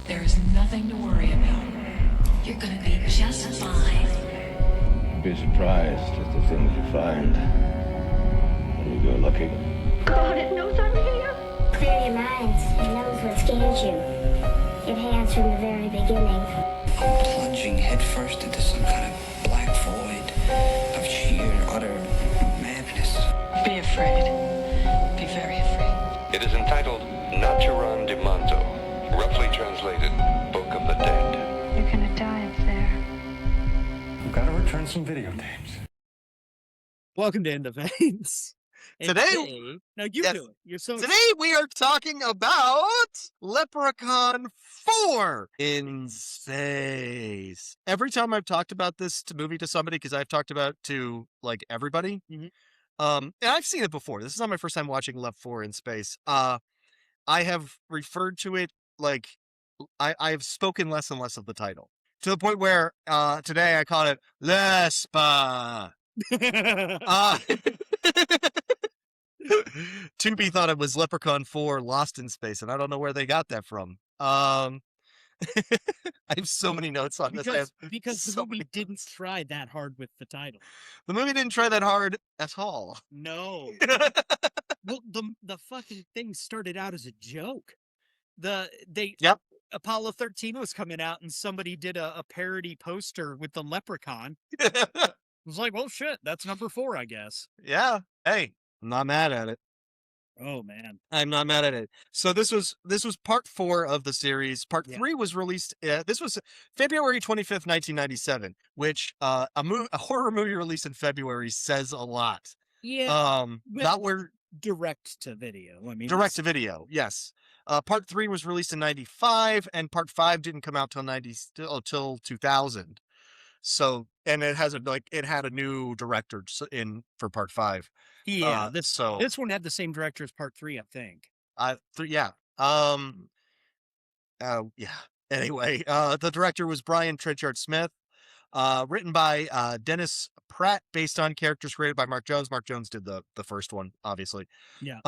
There is nothing to worry about. You're gonna be just fine. You'd be surprised at the things you find when you go looking. God, it knows I'm here. Clear your minds. It knows what scares you. It has from the very beginning. I'm plunging headfirst into some kind of black void of sheer, utter madness. Be afraid. Be very afraid. It is entitled Naturan de Manto, roughly translated Book of the Dead. You're gonna die up there. I've got to return some videotapes. Welcome to End of Veins. And Today- no, you yes. do it. You're so Today we are talking about Leprechaun 4 in space. Every time I've talked about this movie to somebody, because I've talked about it to like everybody, Mhm. and I've seen it before. This is not my first time watching Lep 4 in space. I have referred to it like I have spoken less and less of the title to the point where today I called it Lespa. Tubi thought it was Leprechaun 4 Lost in Space, and I don't know where they got that from. I have so many notes on this. I have because the so movie many didn't notes. try that hard with the title. The movie didn't try that hard at all. No. Well, the fucking thing started out as a joke. Yep. Apollo 13 was coming out, and somebody did a parody poster with the Leprechaun. Yeah. It was like, well, shit, that's number 4, I guess. Hey, I'm not mad at it. Oh man. I'm not mad at it. So this was part 4 of the series. Part Yeah. 3 was released. This was February 25th, 1997, which a horror movie released in February says a lot. Yeah. That were Direct to video. I mean, direct to video. Yes. Part 3 was released in 95, and part 5 didn't come out till 2000. So, and it had a new director in for part 5. yeah. This This one had the same director as part 3, I think. yeah. Yeah. Anyway, the director was Brian Trenchard Smith. Written by Dennis Pratt, based on characters created by Mark Jones. Mark Jones did the first one, obviously. Yeah.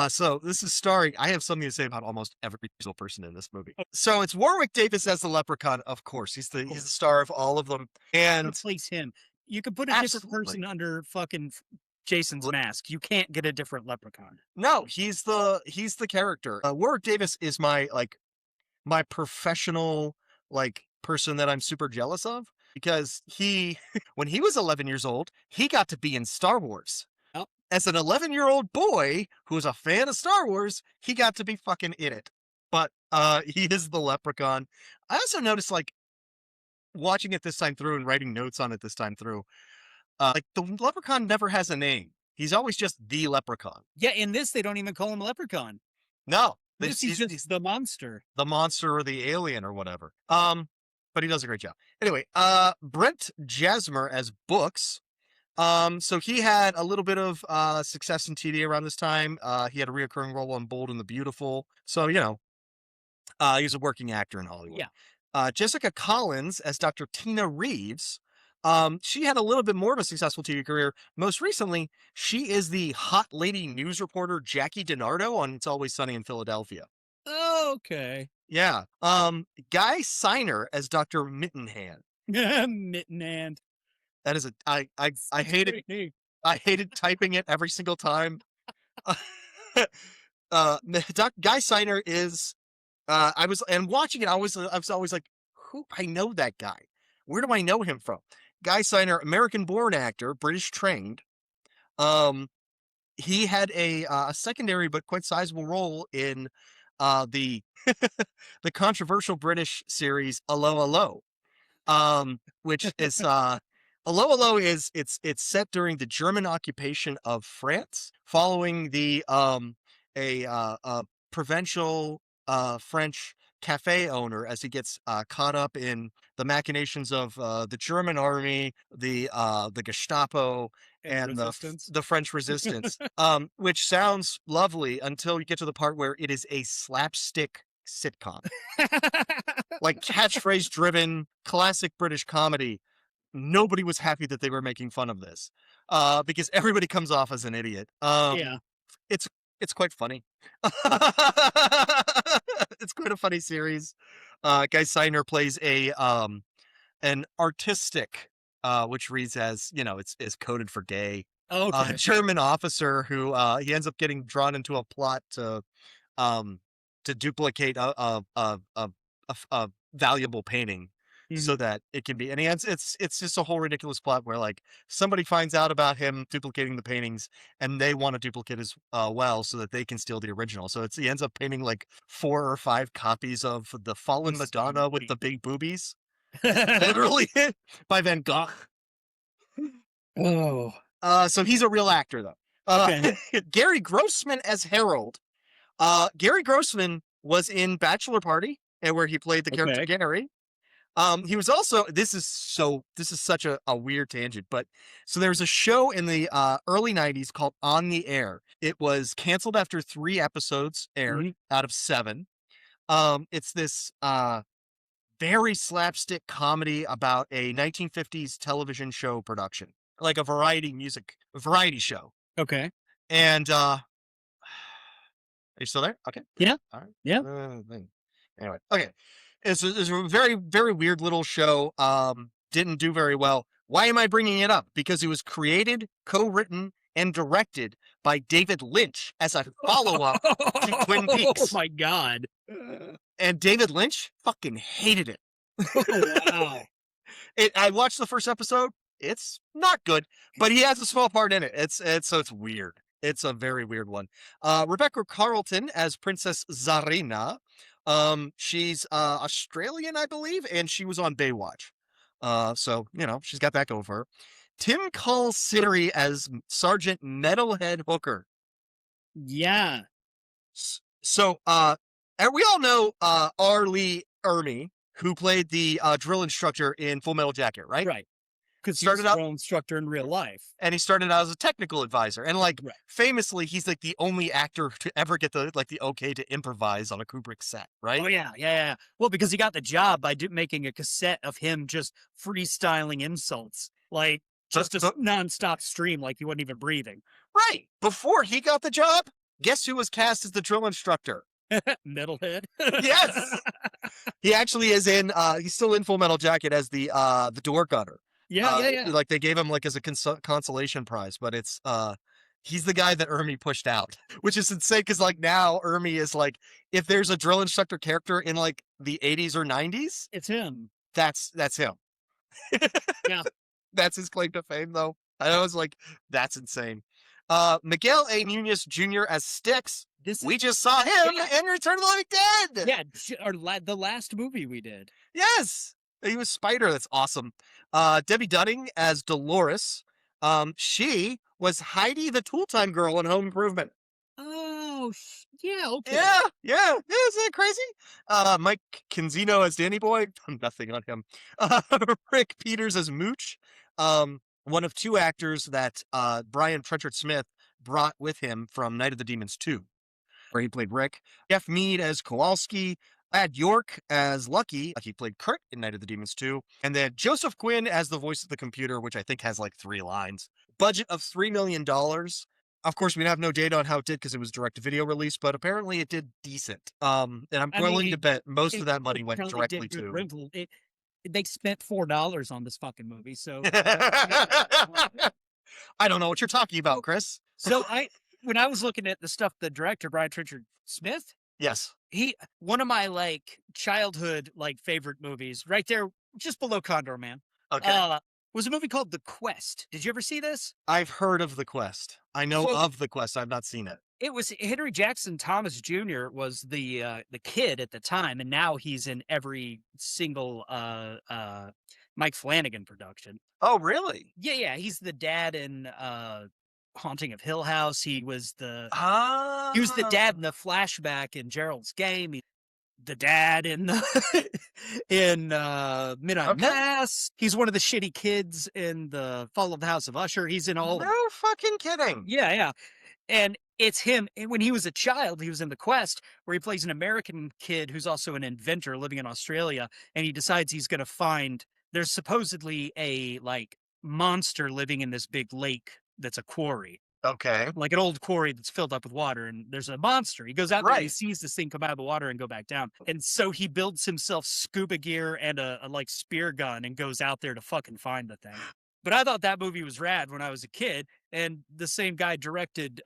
So this is starring. I have something to say about almost every single person in this movie. So it's Warwick Davis as the Leprechaun, of course. He's the star of all of them. And Replace him. You could put a different Absolutely. person under fucking Jason's mask. You can't get a different Leprechaun. no, he's the character. Warwick Davis is my professional person that I'm super jealous of, because when he was 11 years old, he got to be in Star Wars. Oh. As an 11-year-old boy who was a fan of Star Wars, he got to be fucking in it. But he is the Leprechaun. I also noticed, watching it this time through and writing notes on it this time through, the Leprechaun never has a name. He's always just the Leprechaun. Yeah, in this they don't even call him Leprechaun. No. This he's just the monster. The monster or the alien or whatever. But he does a great job. Anyway, Brent Jasmer as Books. So he had a little bit of success in TV around this time. He had a reoccurring role on Bold and the Beautiful. So, he's a working actor in Hollywood. Yeah. Jessica Collins as Dr. Tina Reeves. She had a little bit more of a successful TV career. Most recently, she is the hot lady news reporter Jackie DiNardo on It's Always Sunny in Philadelphia. Oh, okay. Yeah. Guy Seiner as Dr. Mittenhand. Mitten hand. That is I hated typing it every single time. Guy Seiner is watching it, I was always like, who? I know that guy. Where do I know him from? Guy Seiner, American-born actor, British trained. He had a secondary but quite sizable role in the the controversial British series Allo Allo, which is Allo Allo is it's set during the German occupation of France, following the a provincial French cafe owner as he gets caught up in the machinations of the German army, the Gestapo, and the French resistance, which sounds lovely until you get to the part where it is a slapstick sitcom, like catchphrase driven classic British comedy. Nobody was happy that they were making fun of this because everybody comes off as an idiot. Yeah. It's It's quite funny. It's quite a funny series. Guy Seiner plays an artistic, which reads as, it's coded for gay, Okay. German officer who he ends up getting drawn into a plot um to duplicate a valuable painting so Mhm. that it can be, and it's just a whole ridiculous plot where like somebody finds out about him duplicating the paintings and they want to duplicate as well so that they can steal the original. So he ends up painting like 4 or 5 copies of the Fallen He's Madonna with the stupid. big boobies, literally, by Van Gogh. Oh. So he's a real actor though. Okay. Gary Grossman as Harold. Gary Grossman was in Bachelor Party, and where he played the character Okay. Gary. He was also, this is such a weird tangent, but so there was a show in the early 90s called On the Air. It was canceled after 3 episodes aired Mhm. out of 7. It's this very slapstick comedy about a 1950s television show production, like a variety show. Okay. And are you still there? Okay. Yeah. All right. Yeah. Anyway, okay. It's a very, very weird little show. Didn't do very well. Why am I bringing it up? Because it was created, co-written, and directed by David Lynch as a follow-up to Twin Oh Peaks. my God. And David Lynch fucking hated it. Wow. I watched the first episode. It's not good, but he has a small part in it. So it's weird. It's a very weird one. Rebecca Carlton as Princess Zarina. She's Australian, I believe, and she was on Baywatch. So she's got that going for her. Tim Call-Siri as Sergeant Metalhead Hooker. Yeah. So, and we all know R. Lee Ermey, who played the drill instructor in Full Metal Jacket, right? Right. Because Started he's a out- drill instructor in real life. And he started out as a technical advisor, and like Right. famously, he's like the only actor to ever get the okay to improvise on a Kubrick set, right? Oh yeah. Well, because he got the job by making a cassette of him just freestyling insults, like just a nonstop stream, like he wasn't even breathing. Right. Before he got the job, guess who was cast as the drill instructor? Metalhead. Yes. He actually is in. He's still in Full Metal Jacket as the door gunner. Yeah. Like they gave him like as a consolation prize, but it's he's the guy that Ermey pushed out, which is insane because like now Ermey is like, if there's a drill instructor character in like the 80s or 90s, It's him. that's him. Yeah. That's his claim to fame though. I was like, that's insane. Miguel A. Nunez Jr. as Styx. We just saw him in Return of the Living Dead. Yeah, the last movie we did. Yes. He was Spider. That's awesome. Debbie Dunning as Dolores. She was Heidi the Tool Time Girl in Home Improvement. Oh, yeah, okay. Yeah. Isn't that crazy? Mike Kenzino as Danny Boy. Nothing on him. Rick Peters as Mooch. One of 2 actors that Brian Trenchard Smith brought with him from Night of the Demons 2, where he played Rick. Jeff Mead as Kowalski. Brad York as Lucky. He played Kurt in Night of the Demons 2. And then Joseph Quinn as the voice of the computer, which I think has like 3 lines. Budget of $3 million. Of course, we have no data on how it did because it was direct-to-video release, but apparently it did decent. And I'm willing to bet most of that money went Apparently directly did good to... rental. They spent $4 on this fucking movie, so I don't know what you're talking about, Chris. so when I was looking at the stuff the director Brian Trenchard Smith, Yes. one of my like childhood like favorite movies, right there, just below Condor Man, Okay. was a movie called The Quest. Did you ever see this? I've heard of The Quest. I know So- of The Quest. I've not seen it. It was Henry Jackson Thomas Jr. was the kid at the time, and now he's in every single Mike Flanagan production. Oh, really? Yeah, he's the dad in Haunting of Hill House. He was the Ah. He was the dad in the flashback in Gerald's Game. The dad in in Midnight Okay. Mass. He's one of the shitty kids in the Fall of the House of Usher. He's in all. No fucking kidding. Yeah. And it's him. And when he was a child, he was in The Quest, where he plays an American kid who's also an inventor living in Australia. And he decides he's going to find. There's supposedly a like monster living in this big lake that's a quarry. Okay. like an old quarry that's filled up with water, and there's a monster. He goes out there, and he Right. sees this thing come out of the water and go back down, and so he builds himself scuba gear and a like spear gun and goes out there to fucking find the thing. But I thought that movie was rad when I was a kid, and the same guy directed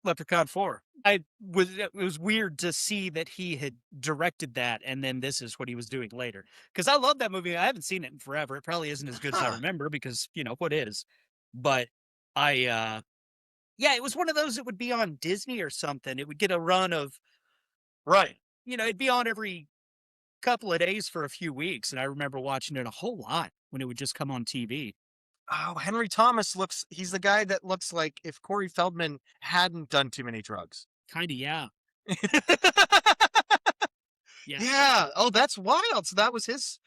Leprechaun 4. It was weird to see that he had directed that, and then this is what he was doing later. Because I love that movie. I haven't seen it in forever. It probably isn't as good as I Huh. remember because, you know, what is. But I yeah, it was one of those that would be on Disney or something. It would get a run of, Right. you know, it'd be on every couple of days for a few weeks, and I remember watching it a whole lot when it would just come on TV. Oh, Henry Thomas he's the guy that looks like if Corey Feldman hadn't done too many drugs. Kinda, yeah. Yeah. Yeah. Oh, that's wild. So that was his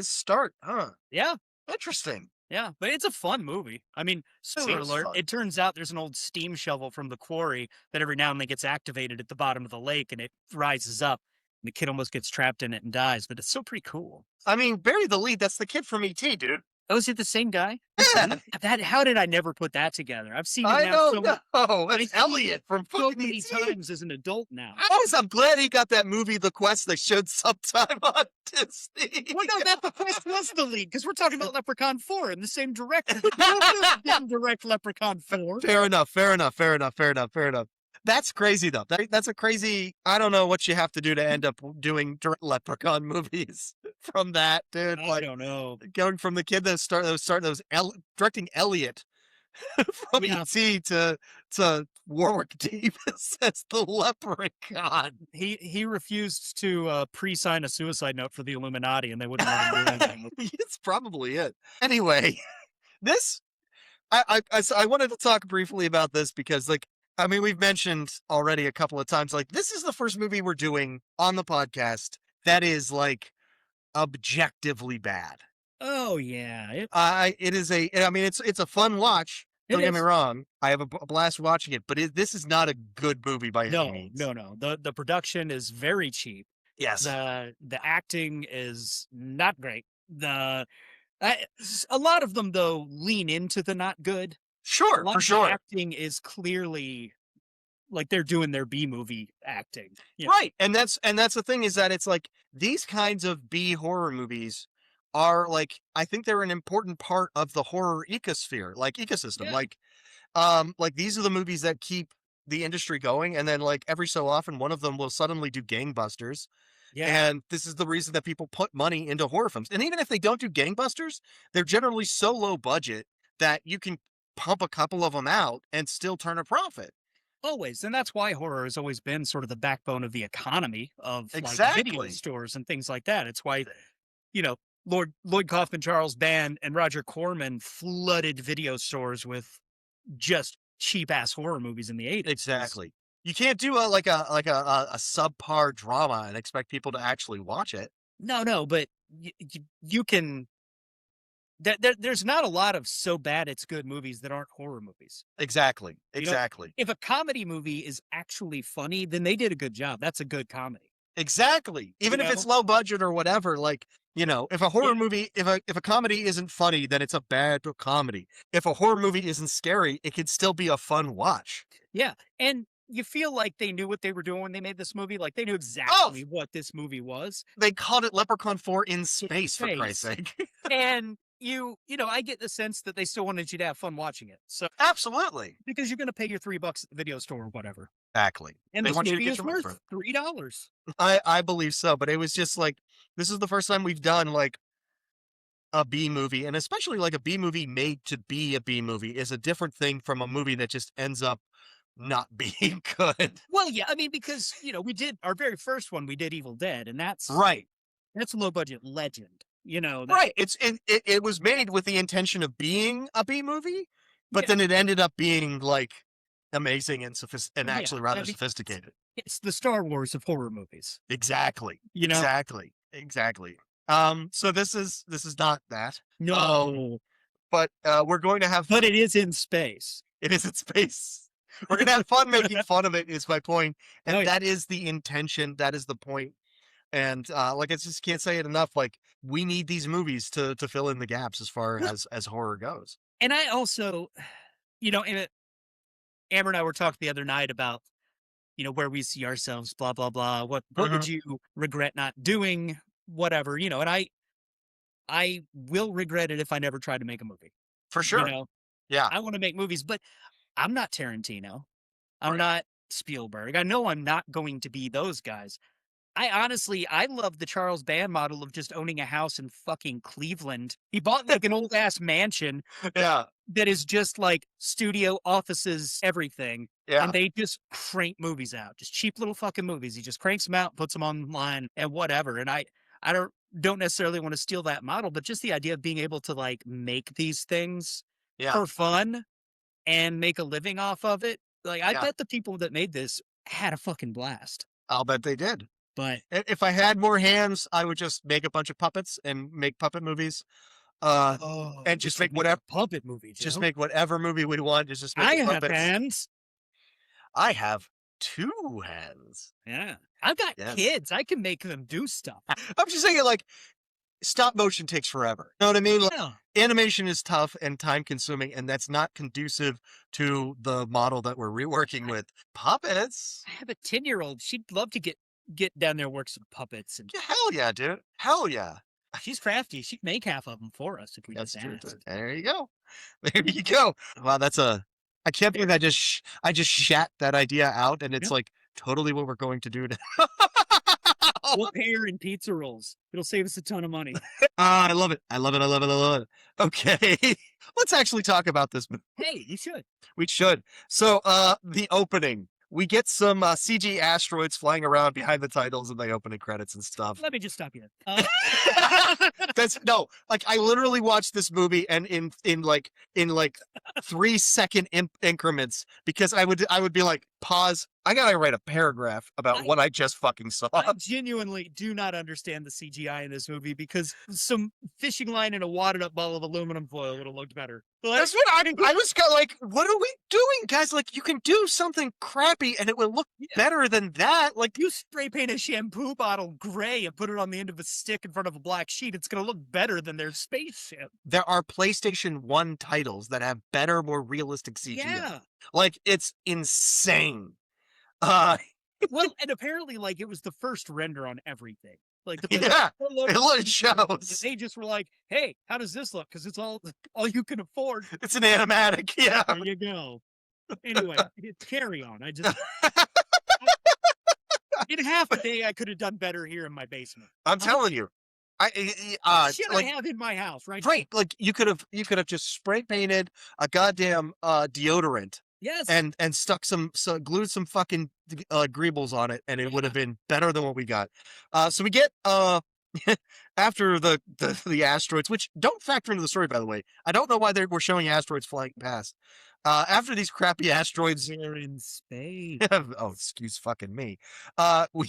start, huh? Yeah. Interesting. Yeah, but it's a fun movie. I mean, spoiler Seems alert, fun. it turns out there's an old steam shovel from the quarry that every now and then gets activated at the bottom of the lake and it rises up. And the kid almost gets trapped in it and dies, but it's still pretty cool. I mean, bury the lead. That's the kid from ET, dude. Oh, is it the same guy? Yeah. How did I never put that together? I've seen it I now don't so, know. I've It's seen Elliot from so fucking many ET. times as an adult now. I'm glad he got that movie, The Quest, they showed sometime on Disney. Well, no, that was the lead because we're talking about Leprechaun 4 and the same director. Didn't direct Leprechaun 4. Fair enough. That's crazy though. That's a crazy. I don't know what you have to do to end up doing Leprechaun movies from that, dude. I Like don't know. going from the kid that directing Elliot from Yeah. ET to Warwick Davis as the Leprechaun. He refused to pre-sign a suicide note for the Illuminati, and they wouldn't let him do anything. It's probably it. Anyway, this I wanted to talk briefly about this because, like, I mean, we've mentioned already a couple of times, like, this is the first movie we're doing on the podcast that is like objectively bad. Oh yeah, It's a fun watch. It Don't get me is. wrong. I have a blast watching it, but this is not a good movie by any no, means. no. The production is very cheap. Yes. The acting is not great. A lot of them though lean into the not good. A Sure, lot for of the sure. acting is clearly like they're doing their B movie acting. You know? Right. And that's the thing is that it's like these kinds of B horror movies are like, I think they're an important part of the horror ecosystem. Yeah. Like these are the movies that keep the industry going. And then like every so often one of them will suddenly do gangbusters. Yeah. And this is the reason that people put money into horror films. And even if they don't do gangbusters, they're generally so low budget that you can pump a couple of them out and still turn a profit. Always. And that's why horror has always been sort of the backbone of the economy of like video Exactly. stores and things like that. It's why, you know, Lloyd Kaufman, Charles Band, and Roger Corman flooded video stores with just cheap ass horror movies in the 80s. Exactly. You can't do a subpar drama and expect people to actually watch it. No, but you can. There's not a lot of so bad it's good movies that aren't horror movies. Exactly. You know, Exactly. if a comedy movie is actually funny, then they did a good job. That's a good comedy. Exactly. Even You if it's know? low budget or whatever, like, you know, if a horror movie, if a comedy isn't funny, then it's a bad comedy. If a horror movie isn't scary, it can still be a fun watch. Yeah, and you feel like they knew what they were doing when they made this movie. Like they knew exactly what this movie was. They called it Leprechaun 4 in space, for space. Christ's sake. And you know, I get the sense that they still wanted you to have fun watching it. So Absolutely. because you're going to pay your $3 at the video store or whatever, Exactly. and They this want you to movie get is your money for worth $3. I believe so, but it was just like, this is the first time we've done like a B movie, and especially like a B movie made to be a B movie is a different thing from a movie that just ends up not being good. Well, yeah, I mean, because you know, we did our very first one. We did Evil Dead, and that's Right. a low budget legend. You know, Right. It was made with the intention of being a B movie, but Yeah. then it ended up being like amazing and Yeah, actually rather I mean, sophisticated. It's the Star Wars of horror movies. Exactly. You know, Exactly. So this is not that. no, But we're going to have but it is in space. it is in space. We're gonna have fun making fun of it, is my point. And Oh, yeah. that is the intention, that is the point. And like I just can't say it enough. Like, we need these movies to fill in the gaps as far as horror goes. And I also, and Amber and I were talking the other night about, where we see ourselves, blah, blah, blah. What would you regret not doing? Whatever, and I will regret it if I never try to make a movie. For sure. Yeah. I want to make movies, but I'm not Tarantino. I'm not Spielberg. I know I'm not going to be those guys. I love the Charles Band model of just owning a house in fucking Cleveland. He bought like an old ass mansion. Yeah. That is just like studio offices, everything. Yeah. And they just crank movies out, just cheap little fucking movies. He just cranks them out, puts them online and whatever. And I don't necessarily want to steal that model, but just the idea of being able to like make these things for fun and make a living off of it. Like I bet the people that made this had a fucking blast. I'll bet they did. But if I had more hands, I would just make a bunch of puppets and make puppet movies. And just make whatever puppet movie. Just make whatever movie we want. Just make I have puppets. hands. I have 2 hands. Yeah, I've got kids. I can make them do stuff. I'm just saying, like, stop motion takes forever. You know what I mean? Like, animation is tough and time consuming, and that's not conducive to the model that we're reworking with. Puppets. I have a 10-year-old. She'd love to get down there and work some puppets. And hell yeah, dude. Hell yeah. She's crafty. She'd make half of them for us if we just That's asked. There you go. There you go. Wow, I can't believe I just shat that idea out, and it's like totally what we're going to do now. We'll pay her in pizza rolls. It'll save us a ton of money. I love it. I love it. I love it. I love it. Okay. Let's actually talk about this movie. Hey, you should. We should. So, the opening. We get some CG asteroids flying around behind the titles in the opening credits and stuff. Let me just stop you. I literally watched this movie and in 3-second increments because I would be like, pause. I gotta write a paragraph about what I just fucking saw. I genuinely do not understand the CGI in this movie because some fishing line and a wadded up ball of aluminum foil would have looked better. That's what I was like, what are we doing, guys? Like, you can do something crappy and it will look better than that. Like, you spray paint a shampoo bottle gray and put it on the end of a stick in front of a black sheet, it's going to look better than their spaceship. There are PlayStation 1 titles that have better, more realistic CGI. Yeah. Like, it's insane. Well, and apparently, like, it was the first render on everything. Like, it shows. They just were like, "Hey, how does this look?" Because it's all you can afford. It's an animatic. Yeah. There you go. Anyway, carry on. In half a day, I could have done better here in my basement. I'm telling you. Shit, I have in my house, right? Right. Like, you could have just spray painted a goddamn deodorant. Yes. And stuck glued some fucking greebles on it, and it would have been better than what we got. So we get after the asteroids, which don't factor into the story, by the way. I don't know why we're showing asteroids flying past. After these crappy asteroids, they're in space. Oh, excuse fucking me. We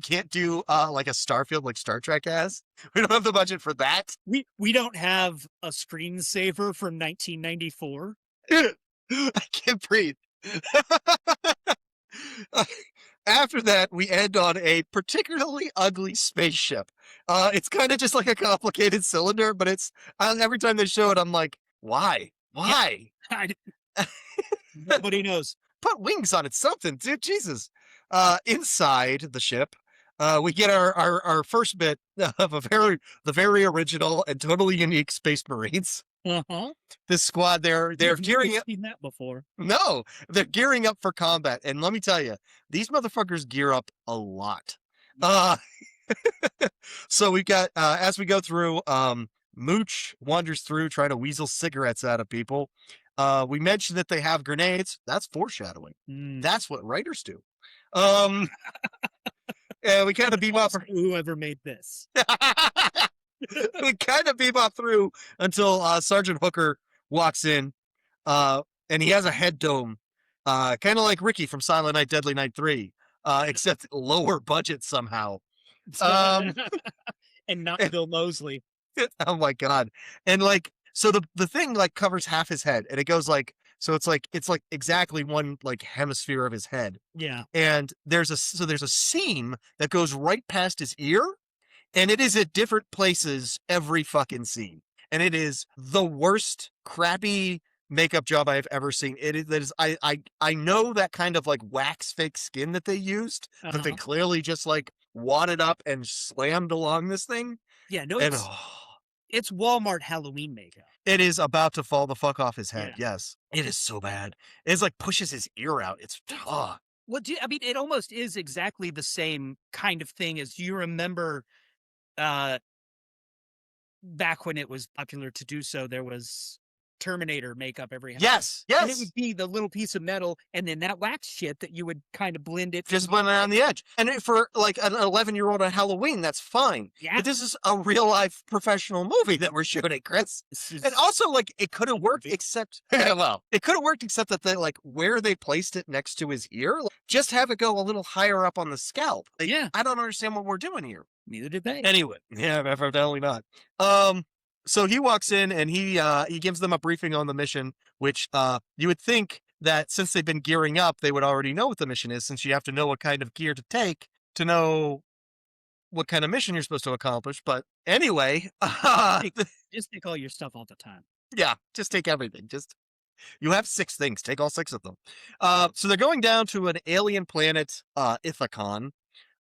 can't do like a Starfield like Star Trek has. We don't have the budget for that. We don't have a screensaver from 1994. I can't breathe. After that, we end on a particularly ugly spaceship. It's kind of just like a complicated cylinder, but it's every time they show it, I'm like, why? Why? Nobody knows. Put wings on it, something, dude. Jesus. Inside the ship, we get our first bit of the very original and totally unique Space Marines. This squad, they're gearing up. Seen that before? No, they're gearing up for combat, and let me tell you, these motherfuckers gear up a lot. So we got as we go through, Mooch wanders through trying to weasel cigarettes out of people. We mentioned that they have grenades. That's foreshadowing. That's what writers do. And we kind of bebop. Whoever made this. We kind of bebop through until Sergeant Hooker walks in, and he has a head dome, kind of like Ricky from Silent Night, Deadly Night 3, except lower budget somehow. And not Bill Moseley. Oh my god! And like, so the thing like covers half his head, and it goes like, so it's like exactly one like hemisphere of his head. Yeah. And there's a seam that goes right past his ear. And it is at different places every fucking scene. And it is the worst, crappy, makeup job I have ever seen. I know that kind of like wax fake skin that they used, that they clearly just like wadded up and slammed along this thing. Yeah, no, And it's Walmart Halloween makeup. it is about to fall the fuck off his head. Yeah. Yes. It is so bad. It's like pushes his ear out. It's Well, I mean, it almost is exactly the same kind of thing as you remember back when it was popular to do so, there was Terminator makeup every house. yes, And it yes. would be the little piece of metal and then that wax shit that you would kind of blend it. Just went around the edge. And for like an 11-year-old on Halloween, that's fine. Yeah. But this is a real life professional movie that we're shooting, Chris. And also, like, it could have worked except, well, it could have worked except that they, like, where they placed it next to his ear, like, just have it go a little higher up on the scalp. Like, Yeah. I don't understand what we're doing here. Neither did they. Anyway, yeah, evidently not. So he walks in and he gives them a briefing on the mission, which you would think that since they've been gearing up, they would already know what the mission is, since you have to know what kind of gear to take to know what kind of mission you're supposed to accomplish. But anyway, Just take all your stuff all the time. yeah, just take everything. You have 6 things. Take all 6 of them. So they're going down to an alien planet, Ithacon,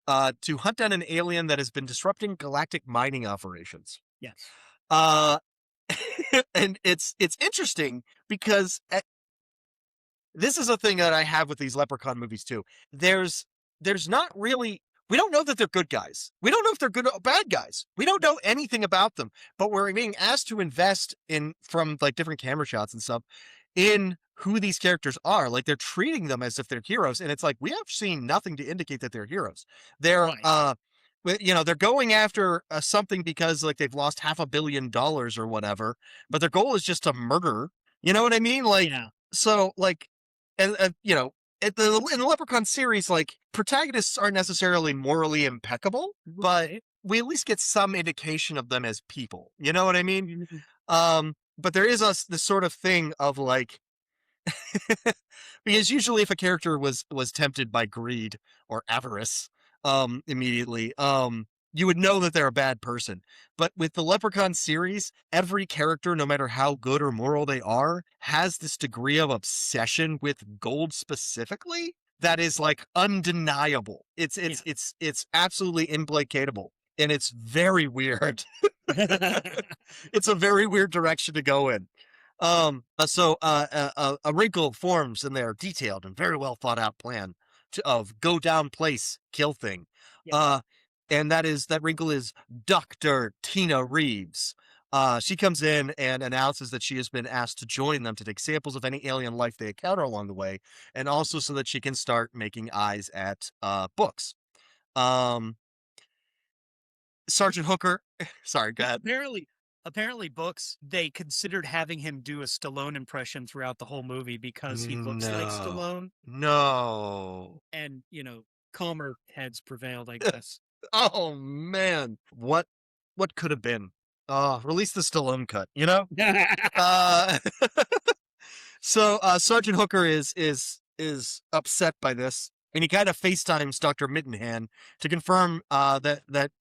to hunt down an alien that has been disrupting galactic mining operations. Yes. And it's interesting because this is a thing that I have with these Leprechaun movies too. There's not really, we don't know that they're good guys. We don't know if they're good or bad guys. We don't know anything about them, but we're being asked to invest in, from like different camera shots and stuff, in who these characters are. Like they're treating them as if they're heroes. And it's like, we have seen nothing to indicate that they're heroes. They're, Right. they're going after something because like they've lost $500 million or whatever, but their goal is just to murder. You know what I mean? Like, Yeah. so like, and you know, in the Leprechaun series, like protagonists aren't necessarily morally impeccable, but we at least get some indication of them as people. You know what I mean? But there is this sort of thing of like, because usually if a character was tempted by greed or avarice, immediately, you would know that they're a bad person. But with the Leprechaun series, every character, no matter how good or moral they are, has this degree of obsession with gold specifically that is like undeniable. It's absolutely implacable. And it's very weird. It's a very weird direction to go in. So a wrinkle forms in their detailed and very well thought out plan of go down place, kill thing. Yeah. And that wrinkle is Dr. Tina Reeves. She comes in and announces that she has been asked to join them to take samples of any alien life they encounter along the way, and also so that she can start making eyes at books. Sergeant Hooker, sorry, go ahead. Apparently books, they considered having him do a Stallone impression throughout the whole movie because he looks like Stallone. No. And, calmer heads prevailed, I guess. Oh man. What could have been? Release the Stallone cut, you know? So Sergeant Hooker is upset by this, and he kind of FaceTimes Dr. Mittenhand to confirm that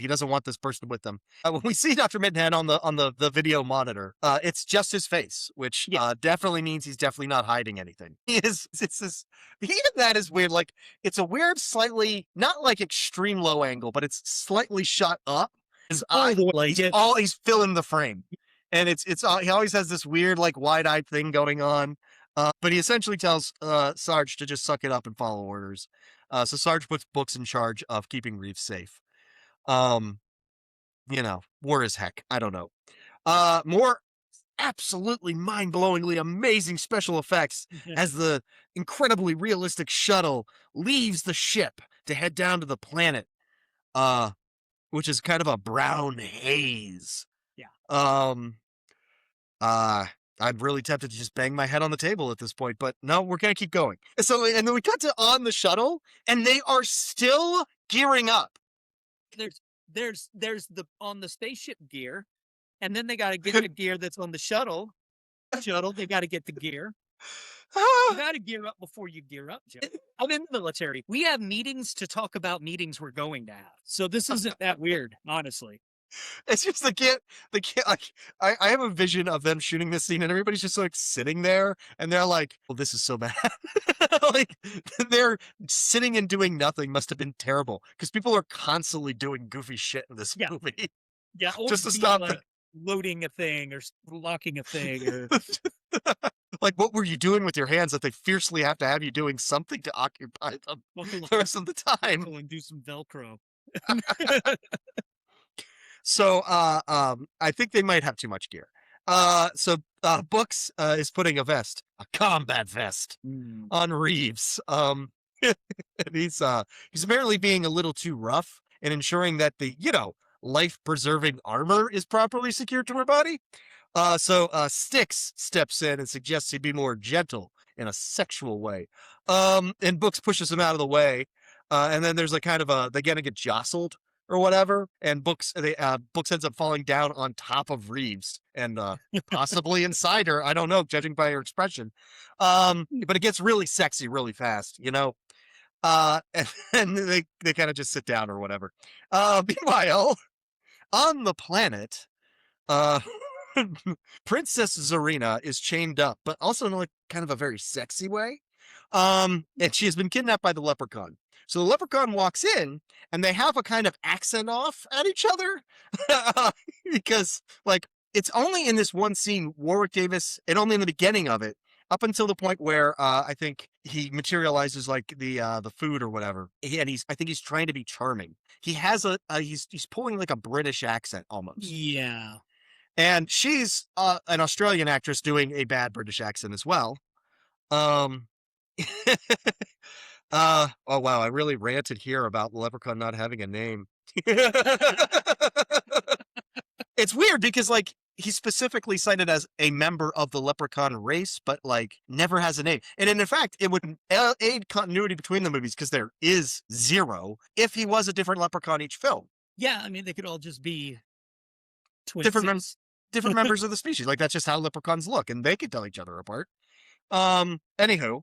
he doesn't want this person with them. When we see Dr. Mittenhand on the video monitor, it's just his face, which definitely means he's definitely not hiding anything. Even that is weird. Like, it's a weird, slightly, not like extreme low angle, but it's slightly shot up. He's filling the frame. And he always has this weird, like, wide-eyed thing going on. But he essentially tells Sarge to just suck it up and follow orders. So Sarge puts Books in charge of keeping Reeves safe. War as heck. I don't know. More absolutely mind-blowingly amazing special effects as the incredibly realistic shuttle leaves the ship to head down to the planet, which is kind of a brown haze. Yeah. I'm really tempted to just bang my head on the table at this point, but no, we're gonna keep going. So, and then we cut to on the shuttle, and they are still gearing up. There's the on the spaceship gear, and then they got to get the gear that's on the shuttle. They got to get the gear. You got to gear up before you gear up, Joe. I'm in the military. We have meetings to talk about meetings we're going to have. So this isn't that weird, honestly. It's just they can't like I have a vision of them shooting this scene and everybody's just like sitting there and they're like, well, this is so bad. Like they're sitting and doing nothing must have been terrible because people are constantly doing goofy shit in this Yeah. movie. Yeah, or Just to be, stop like, loading a thing or locking a thing or like what were you doing with your hands that they fiercely have to have you doing something to occupy them buckle the rest of the time? and do some Velcro. So I think they might have too much gear. So Books is putting a combat vest on Reeves. And he's apparently being a little too rough and ensuring that the, life-preserving armor is properly secured to her body. So Styx steps in and suggests he be more gentle in a sexual way. And Books pushes him out of the way. And then there's a kind of they get jostled or whatever. And Books ends up falling down on top of Reeves and possibly inside her. I don't know, judging by her expression. But it gets really sexy really fast, and they kind of just sit down or whatever. Meanwhile, on the planet, Princess Zarina is chained up, but also in like kind of a very sexy way. And she has been kidnapped by the Leprechaun. So the Leprechaun walks in, and they have a kind of accent off at each other because, like, it's only in this one scene, Warwick Davis, and only in the beginning of it, up until the point where I think he materializes like the food or whatever, and I think he's trying to be charming. He has he's pulling like a British accent almost. Yeah. And she's an Australian actress doing a bad British accent as well. Oh wow, I really ranted here about the Leprechaun not having a name. It's weird because like he's specifically cited as a member of the Leprechaun race, but like never has a name. And in fact, it would aid continuity between the movies because there is zero if he was a different Leprechaun each film. Yeah, I mean they could all just be twins. Different members of the species. Like that's just how leprechauns look, and they could tell each other apart. Anywho,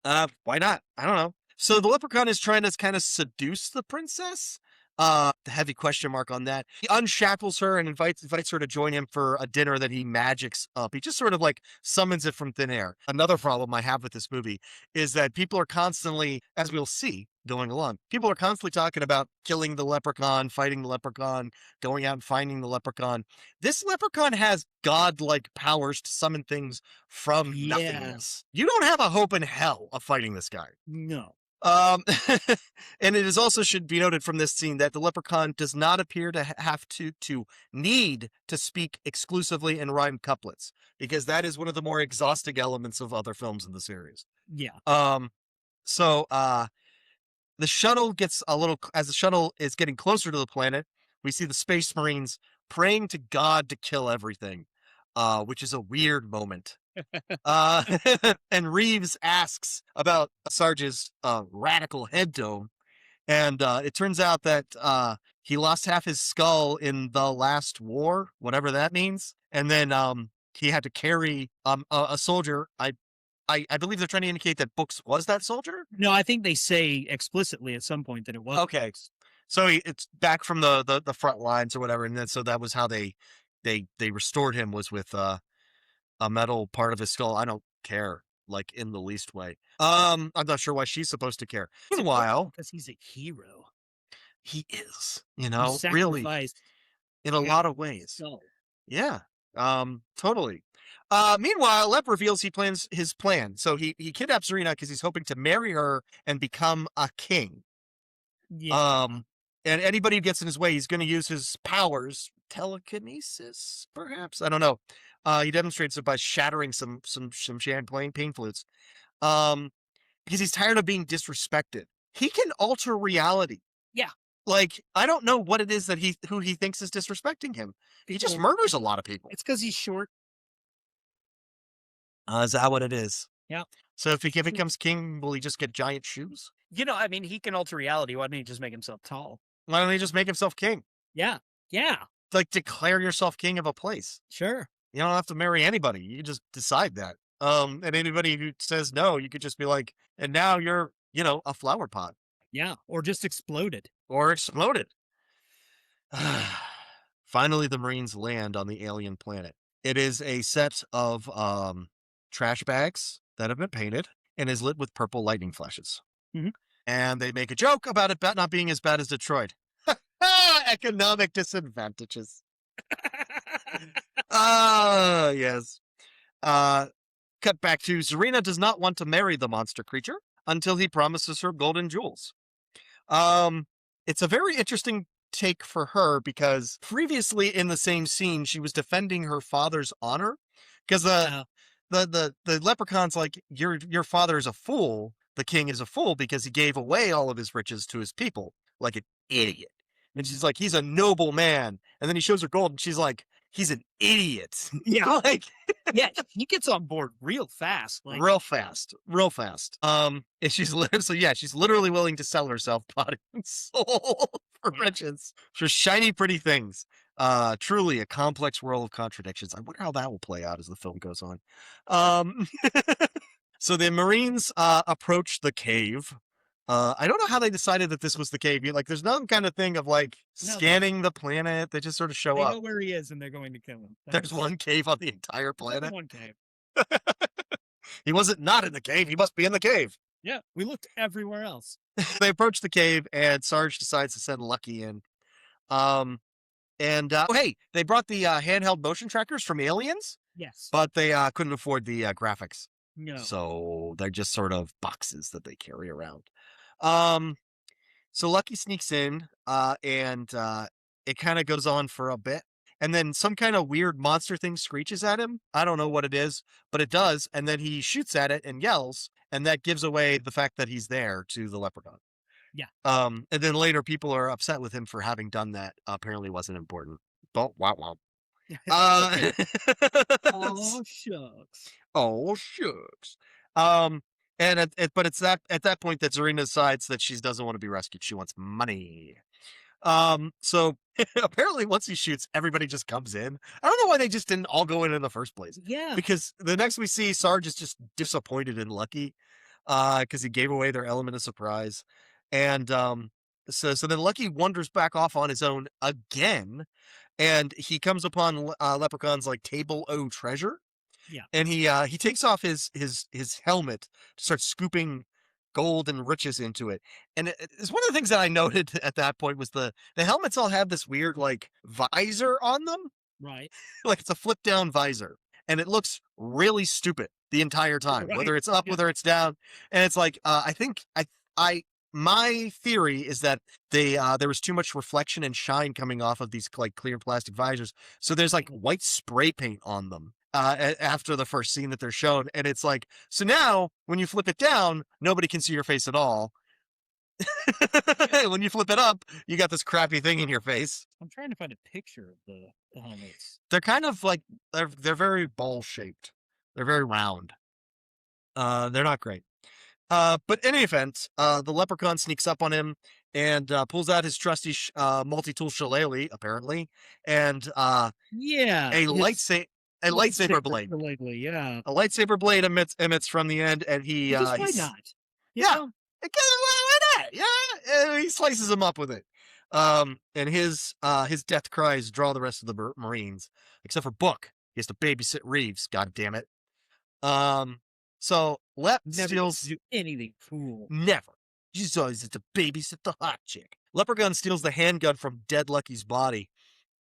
why not? I don't know. So the Leprechaun is trying to kind of seduce the princess. The heavy question mark on that. He unshackles her and invites her to join him for a dinner that he magics up. He just sort of like summons it from thin air. Another problem I have with this movie is that people are constantly, as we'll see going along, people are constantly talking about killing the leprechaun, fighting the leprechaun, going out and finding the leprechaun. This leprechaun has godlike powers to summon things from nothingness. You don't have a hope in hell of fighting this guy. No. And it is also should be noted from this scene that the leprechaun does not appear to have to need to speak exclusively in rhymed couplets, because that is one of the more exhausting elements of other films in the series. Yeah. So the shuttle gets as the shuttle is getting closer to the planet, we see the Space Marines praying to God to kill everything, which is a weird moment. And Reeves asks about Sarge's radical head dome, and it turns out that he lost half his skull in the last war, whatever that means, and then he had to carry a soldier. I believe they're trying to indicate that Books was that soldier. No, I think they say explicitly at some point that it was. Okay, so it's back from the front lines or whatever, and then so that was how they restored him, was with a metal part of his skull. I don't care, like in the least way. I'm not sure why she's supposed to care. Meanwhile, because he's a hero. He is, really, in a lot of ways. So. Yeah, totally. Meanwhile, Lep reveals he plans his plan. So he kidnaps Serena because he's hoping to marry her and become a king. Yeah. And anybody who gets in his way, he's going to use his powers, telekinesis, perhaps. I don't know. He demonstrates it by shattering some champagne pain flutes. Because he's tired of being disrespected. He can alter reality. Yeah. Like, I don't know what it is that who he thinks is disrespecting him. He just murders a lot of people. It's because he's short. Is that what it is? Yeah. So if he becomes king, will he just get giant shoes? I mean, he can alter reality. Why don't he just make himself tall? Why don't he just make himself king? Yeah. Yeah. Like, declare yourself king of a place. Sure. You don't have to marry anybody. You just decide that. And anybody who says no, you could just be like, and now you're, a flower pot. Yeah. Or just exploded. Or exploded. Finally, the Marines land on the alien planet. It is a set of trash bags that have been painted and is lit with purple lightning flashes. Mhm. And they make a joke about it not being as bad as Detroit. Economic disadvantages. Ah, yes. Cut back to Zarina does not want to marry the monster creature until he promises her golden jewels. It's a very interesting take for her because previously in the same scene she was defending her father's honor because the leprechaun's like your father is a fool. The king is a fool because he gave away all of his riches to his people like an idiot. And she's like, he's a noble man. And then he shows her gold and she's like, he's an idiot. Yeah. Like, Yeah, he gets on board real fast. Like, real fast. And she's literally willing to sell herself body and soul for riches, for shiny, pretty things. Truly a complex world of contradictions. I wonder how that will play out as the film goes on. So the Marines approach the cave. I don't know how they decided that this was the cave. Like, there's no kind of thing of like scanning the planet. They just sort of show they up. know where he is and they're going to kill him. There's one cave on the entire There's planet. one cave. He wasn't not in the cave. He must be in the cave. Yeah, we looked everywhere else. They approach the cave, and Sarge decides to send Lucky in. Hey, they brought the handheld motion trackers from Aliens, Yes. but they couldn't afford the graphics. No. So they're just sort of boxes that they carry around. So Lucky sneaks in, and it kind of goes on for a bit. And then some kind of weird monster thing screeches at him. I don't know what it is, but it does. And then he shoots at it and yells, and that gives away the fact that he's there to the leprechaun. Yeah. And then later people are upset with him for having done that. Apparently wasn't important. But wow. Oh, shucks. Oh, shucks. But it's at that point that Zarina decides that she doesn't want to be rescued. She wants money. So apparently once he shoots, everybody just comes in. I don't know why they just didn't all go in the first place. Yeah. Because the next we see, Sarge is just disappointed in Lucky, because he gave away their element of surprise. And so then Lucky wanders back off on his own again, and he comes upon Leprechaun's like table O treasure. Yeah. And he takes off his helmet to start scooping gold and riches into it. And it's one of the things that I noted at that point was the helmets all have this weird like visor on them. Right. Like it's a flip down visor. And it looks really stupid the entire time, Right. whether it's up, whether it's down. And it's like, my theory is that there was too much reflection and shine coming off of these like clear plastic visors. So there's like white spray paint on them. After the first scene that they're shown. And it's like, so now when you flip it down, nobody can see your face at all. When you flip it up, you got this crappy thing in your face. I'm trying to find a picture of the helmets. They're kind of like, they're very ball shaped. They're very round. They're not great. But in any event, the leprechaun sneaks up on him and pulls out his trusty multi-tool shillelagh, apparently, and Yeah. a lightsaber blade. Yeah. A lightsaber blade emits from the end, and he Because why he's- not? Yeah. know? Why not? Yeah, and he slices him up with it. And his death cries draw the rest of the Marines, except for Book. He has to babysit Reeves. God damn it. So Lep Never steals do anything cool. never. He's always to babysit the hot chick. Leprechaun steals the handgun from Dead Lucky's body,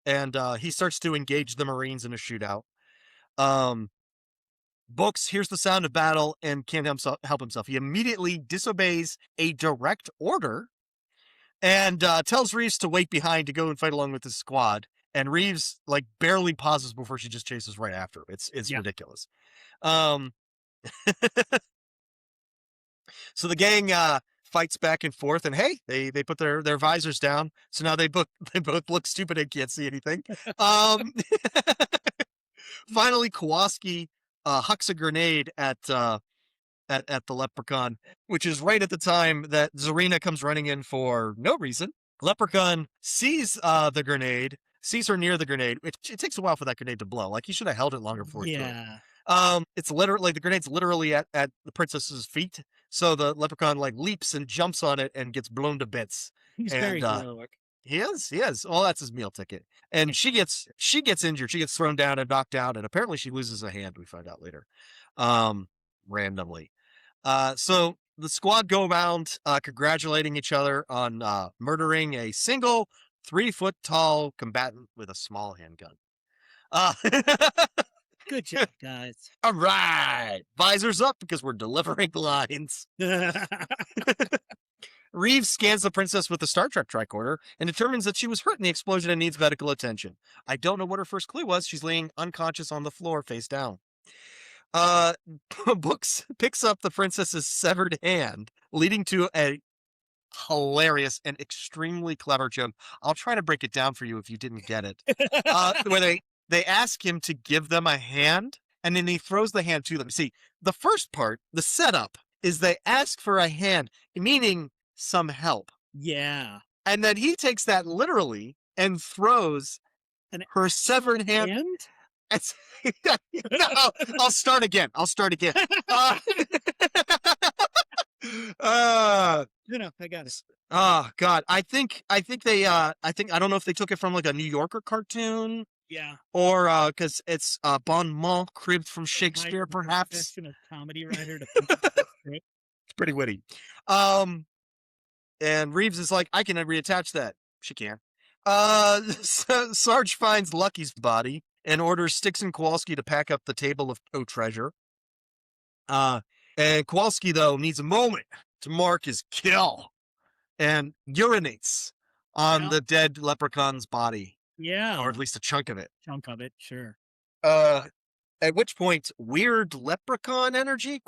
and he starts to engage the Marines in a shootout. Books hears the sound of battle and can't help himself. He immediately disobeys a direct order and tells Reeves to wait behind to go and fight along with his squad. And Reeves like barely pauses before she just chases right after him. It's ridiculous. So the gang fights back and forth, and hey, they put their visors down. So now they both look stupid and can't see anything. Finally, Kowalski hucks a grenade at the Leprechaun, which is right at the time that Zarina comes running in for no reason. Leprechaun sees the grenade, sees her near the grenade. It takes a while for that grenade to blow. Like he should have held it longer before he threw it. It's literally the grenade's literally at the princess's feet. So the Leprechaun like leaps and jumps on it and gets blown to bits. He's And, very heroic. He is. Well, that's his meal ticket. And she gets injured. She gets thrown down and knocked out, and apparently she loses a hand, we find out later. Randomly. So the squad go around congratulating each other on murdering a single 3-foot tall combatant with a small handgun. Good job, guys. All right. Visors up because we're delivering lines. Reeves scans the princess with the Star Trek tricorder and determines that she was hurt in the explosion and needs medical attention. I don't know what her first clue was. She's laying unconscious on the floor, face down. Books picks up the princess's severed hand, leading to a hilarious and extremely clever joke. I'll try to break it down for you if you didn't get it. Where they ask him to give them a hand, and then he throws the hand to them. See, the first part, the setup, is they ask for a hand, meaning some help. Yeah. And then he takes that literally and throws her severed hand. No, I'll start again. Oh, I got it. Oh God. I don't know if they took it from like a New Yorker cartoon. Yeah. Or because it's bon mot cribbed from Shakespeare, perhaps. Comedy writer to It's pretty witty. And Reeves is like, I can reattach that. She can. Sarge finds Lucky's body and orders Styx and Kowalski to pack up the table of treasure. And Kowalski, though, needs a moment to mark his kill and urinates on the dead leprechaun's body. Yeah. Or at least a chunk of it. Sure. At which point, weird leprechaun energy, ?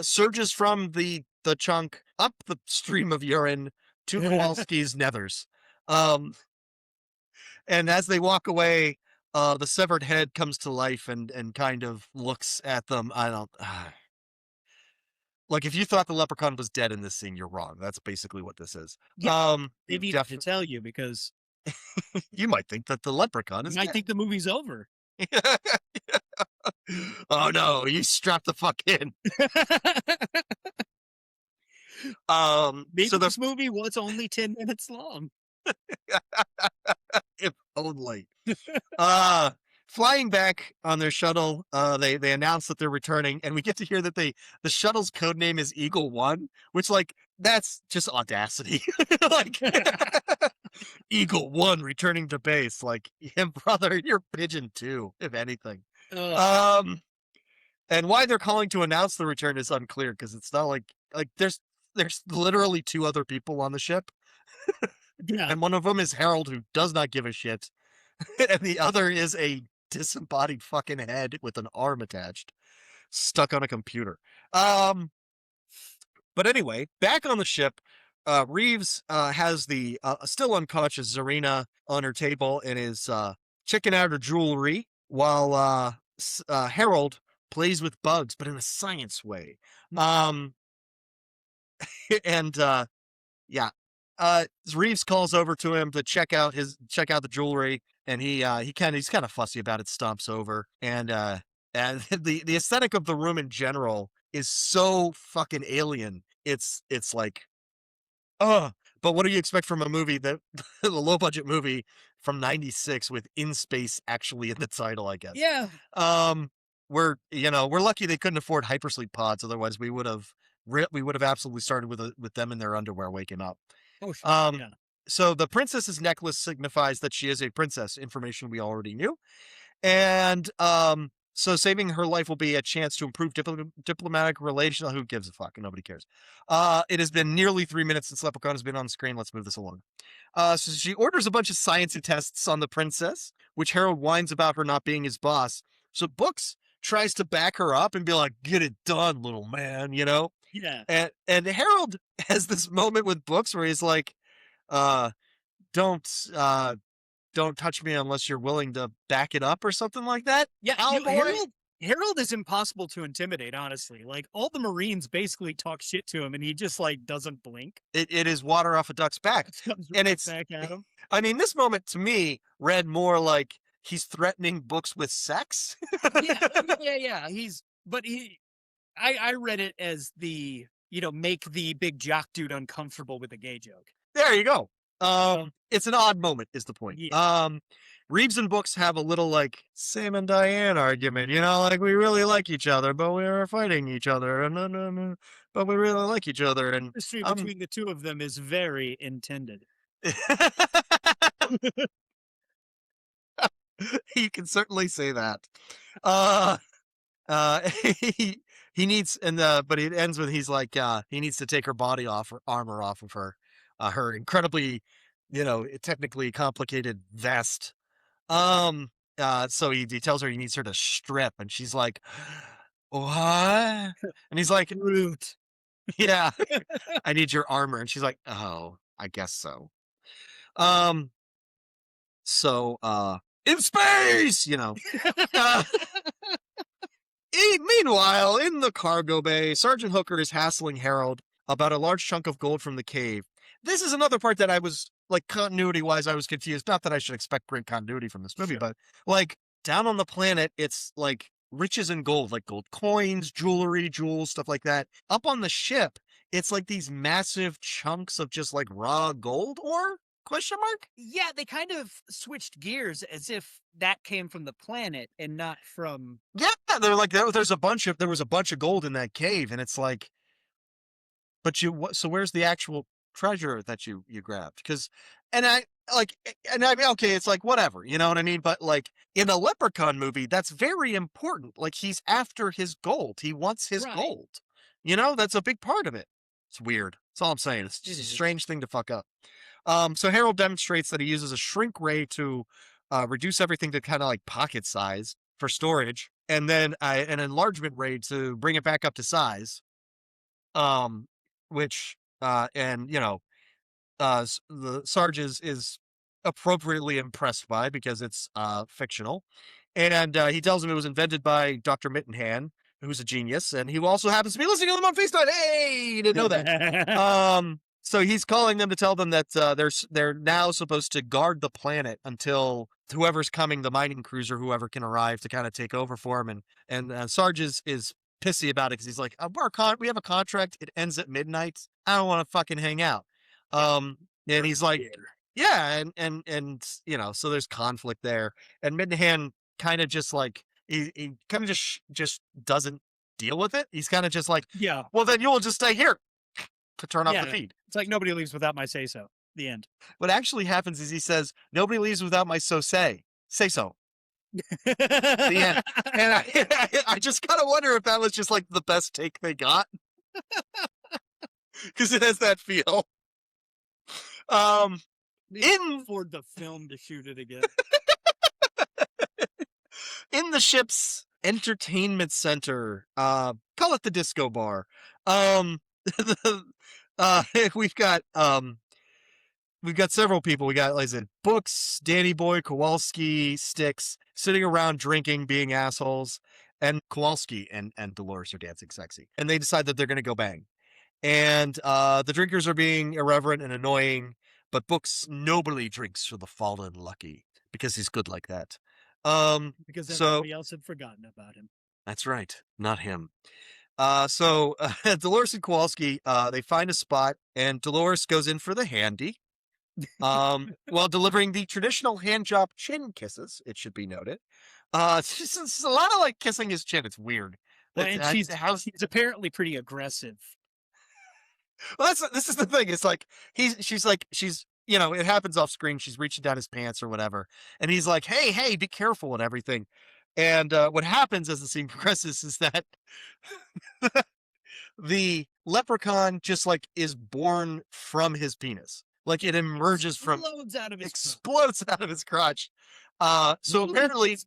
Surges from the chunk up the stream of urine to Kowalski's nethers. And as they walk away, the severed head comes to life and kind of looks at them. Like, if you thought the leprechaun was dead in this scene, you're wrong. That's basically what this is. Yeah, maybe to tell you, because you might think that the leprechaun is dead. I think the movie's over. Oh no, you strap the fuck in. Maybe so this movie was only 10 minutes long. If only. Flying back on their shuttle, they announce that they're returning, and we get to hear that the shuttle's code name is Eagle One, which, like, that's just audacity. Like, Eagle One returning to base. Like, yeah, brother, you're Pigeon 2, if anything. And why they're calling to announce the return is unclear, because it's not like there's literally 2 other people on the ship. Yeah. And one of them is Harold, who does not give a shit. And the other is a disembodied fucking head with an arm attached, stuck on a computer. But anyway, back on the ship, Reeves has the still unconscious Zarina on her table and is checking out her jewelry while Harold plays with bugs, but in a science way. Reeves calls over to him to check out the jewelry, and he's kind of fussy about it, stomps over, and the aesthetic of the room in general is so fucking alien. It's like, but what do you expect from a movie that the low budget movie from '96 with In Space actually in the title, I guess. Yeah. We're lucky they couldn't afford hypersleep pods, otherwise we would have absolutely started with them in their underwear waking up. Oh, sure. Yeah. So the princess's necklace signifies that she is a princess, information we already knew. And so saving her life will be a chance to improve diplomatic relations. Who gives a fuck? Nobody cares. It has been nearly 3 minutes since Leprechaun has been on screen. Let's move this along. So she orders a bunch of science tests on the princess, which Harold whines about her not being his boss. So Books tries to back her up and be like, get it done, little man, you know? Yeah. And Harold has this moment with Books where he's like, don't touch me unless you're willing to back it up or something like that. Yeah, Harold is impossible to intimidate, honestly. Like, all the Marines basically talk shit to him, and he just, like, doesn't blink. It is water off a duck's back. And it's back at him. I mean, this moment to me read more like he's threatening Books with sex. Yeah. I read it as make the big jock dude uncomfortable with a gay joke. There you go. It's an odd moment, is the point. Yeah. Reeves and Books have a little like Sam and Diane argument, like we really like each other, but we are fighting each other, and but we really like each other, and History between the two of them is very intended. You can certainly say that. Uh, he needs, but it ends with he's like, he needs to take her body off, her armor off of her incredibly, technically complicated vest. So he tells her he needs her to strip, and she's like, what? And he's like, Root. yeah, I need your armor. And she's like, oh, I guess so. So, in space, Meanwhile, in the cargo bay, Sergeant Hooker is hassling Harold about a large chunk of gold from the cave. This is another part that I was, like, continuity-wise, I was confused. Not that I should expect great continuity from this movie, but, like, down on the planet, it's, like, riches and gold, like gold coins, jewelry, jewels, stuff like that. Up on the ship, it's, like, these massive chunks of just, like, raw gold ore? Question mark? Yeah, they kind of switched gears as if that came from the planet and not from. Yeah, they're like, there was a bunch of gold in that cave, and it's like, but so where's the actual treasure that you grabbed? Because, okay, it's like, whatever, you know what I mean? But like in a Leprechaun movie, that's very important. Like he's after his gold. He wants his gold. That's a big part of it. It's weird. That's all I'm saying. It's just a strange thing to fuck up. So Harold demonstrates that he uses a shrink ray to reduce everything to kind of like pocket size for storage, and then an enlargement ray to bring it back up to size. Which the Sarge is appropriately impressed by because it's fictional, and he tells him it was invented by Dr. Mittenhand, who's a genius, and he also happens to be listening to them on FaceTime. Hey, you didn't know that. So he's calling them to tell them that they're now supposed to guard the planet until whoever's coming, the mining cruiser, whoever can arrive to kind of take over for him. And Sarge is pissy about it because he's like, we have a contract. It ends at midnight. I don't want to fucking hang out. And he's like, yeah, and so there's conflict there. And Middenhand kind of just like he kind of just doesn't deal with it. He's kind of just like, yeah, well then you'll just stay here. To turn off the feed. It's like nobody leaves without my say so. The end. What actually happens is he says, nobody leaves without my say so. The end. And I just kind of wonder if that was just like the best take they got. Because it has that feel. For the film to shoot it again. In the ship's entertainment center, call it the disco bar. We've got several people. We got, like I said, Books, Danny Boy, Kowalski, Sticks, sitting around drinking, being assholes, and Kowalski and Dolores are dancing sexy. And they decide that they're going to go bang. And the drinkers are being irreverent and annoying, but Books nobly drinks for the fallen lucky because he's good like that. Because everybody else had forgotten about him. That's right. Not him. So Dolores and Kowalski, they find a spot, and Dolores goes in for the handy, while delivering the traditional hand job chin kisses. It should be noted. It's a lot of like kissing his chin. It's weird. Well, and she's apparently pretty aggressive. Well, this is the thing. It's like she's it happens off screen. She's reaching down his pants or whatever, and he's like, "Hey, be careful," and everything. And what happens as the scene progresses is that the leprechaun just like is born from his penis. Like it emerges explodes out of his crotch. So apparently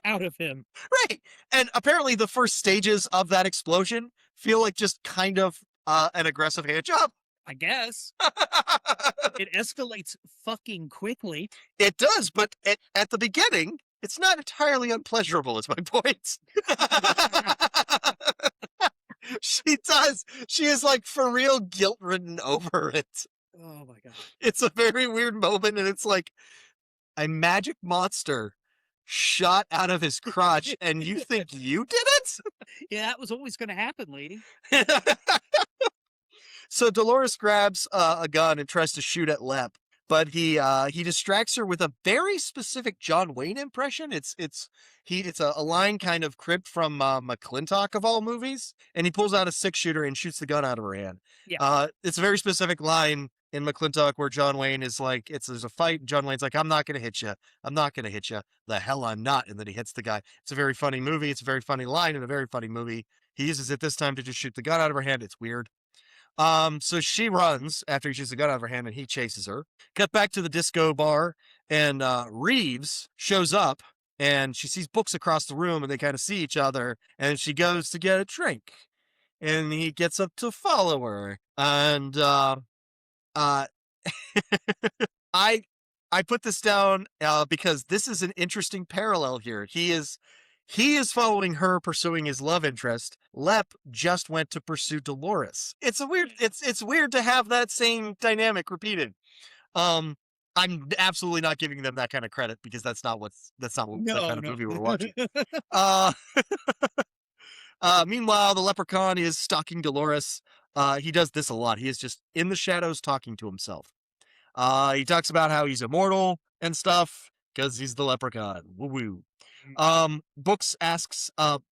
out of him. Right. And apparently the first stages of that explosion feel like just kind of an aggressive hand job. I guess. It escalates fucking quickly. It does, but at the beginning, it's not entirely unpleasurable, is my point. She does. She is like for real guilt-ridden over it. Oh my God. It's a very weird moment, and it's like a magic monster shot out of his crotch, and you think you did it? Yeah, that was always going to happen, lady. So Dolores grabs a gun and tries to shoot at Lep, but he distracts her with a very specific John Wayne impression. It's a line kind of cribbed from McClintock of all movies, and he pulls out a 6-shooter and shoots the gun out of her hand. Yeah. It's a very specific line in McClintock where John Wayne is like, there's a fight. John Wayne's like, I'm not gonna hit you. I'm not gonna hit you. The hell I'm not. And then he hits the guy. It's a very funny movie. It's a very funny line in a very funny movie. He uses it this time to just shoot the gun out of her hand. It's weird. So she runs after he shoots the gun out of her hand, and he chases her. Cut back to the disco bar, and Reeves shows up, and she sees books across the room, and they kind of see each other, and she goes to get a drink, and he gets up to follow her, and I I put this down because this is an interesting parallel here. He is following her, pursuing his love interest. Lep just went to pursue Dolores. It's weird to have that same dynamic repeated. I'm absolutely not giving them that kind of credit because that's not what that kind of movie we're watching. Meanwhile, the leprechaun is stalking Dolores. He does this a lot. He is just in the shadows talking to himself. He talks about how he's immortal and stuff because he's the leprechaun. Woo woo.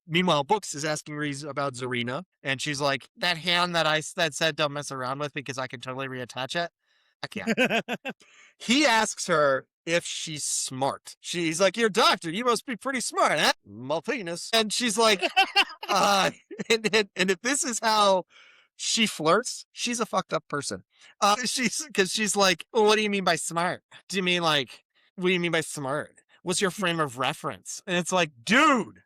Meanwhile, Books is asking Reese about Zarina, and she's like, that hand that said don't mess around with because I can totally reattach it. I can't. He asks her if she's smart. She's like, you're a doctor. You must be pretty smart, huh? My penis. And she's like, and if this is how she flirts, she's a fucked up person. She's like, well, what do you mean by smart? What do you mean by smart? What's your frame of reference? And it's like, dude,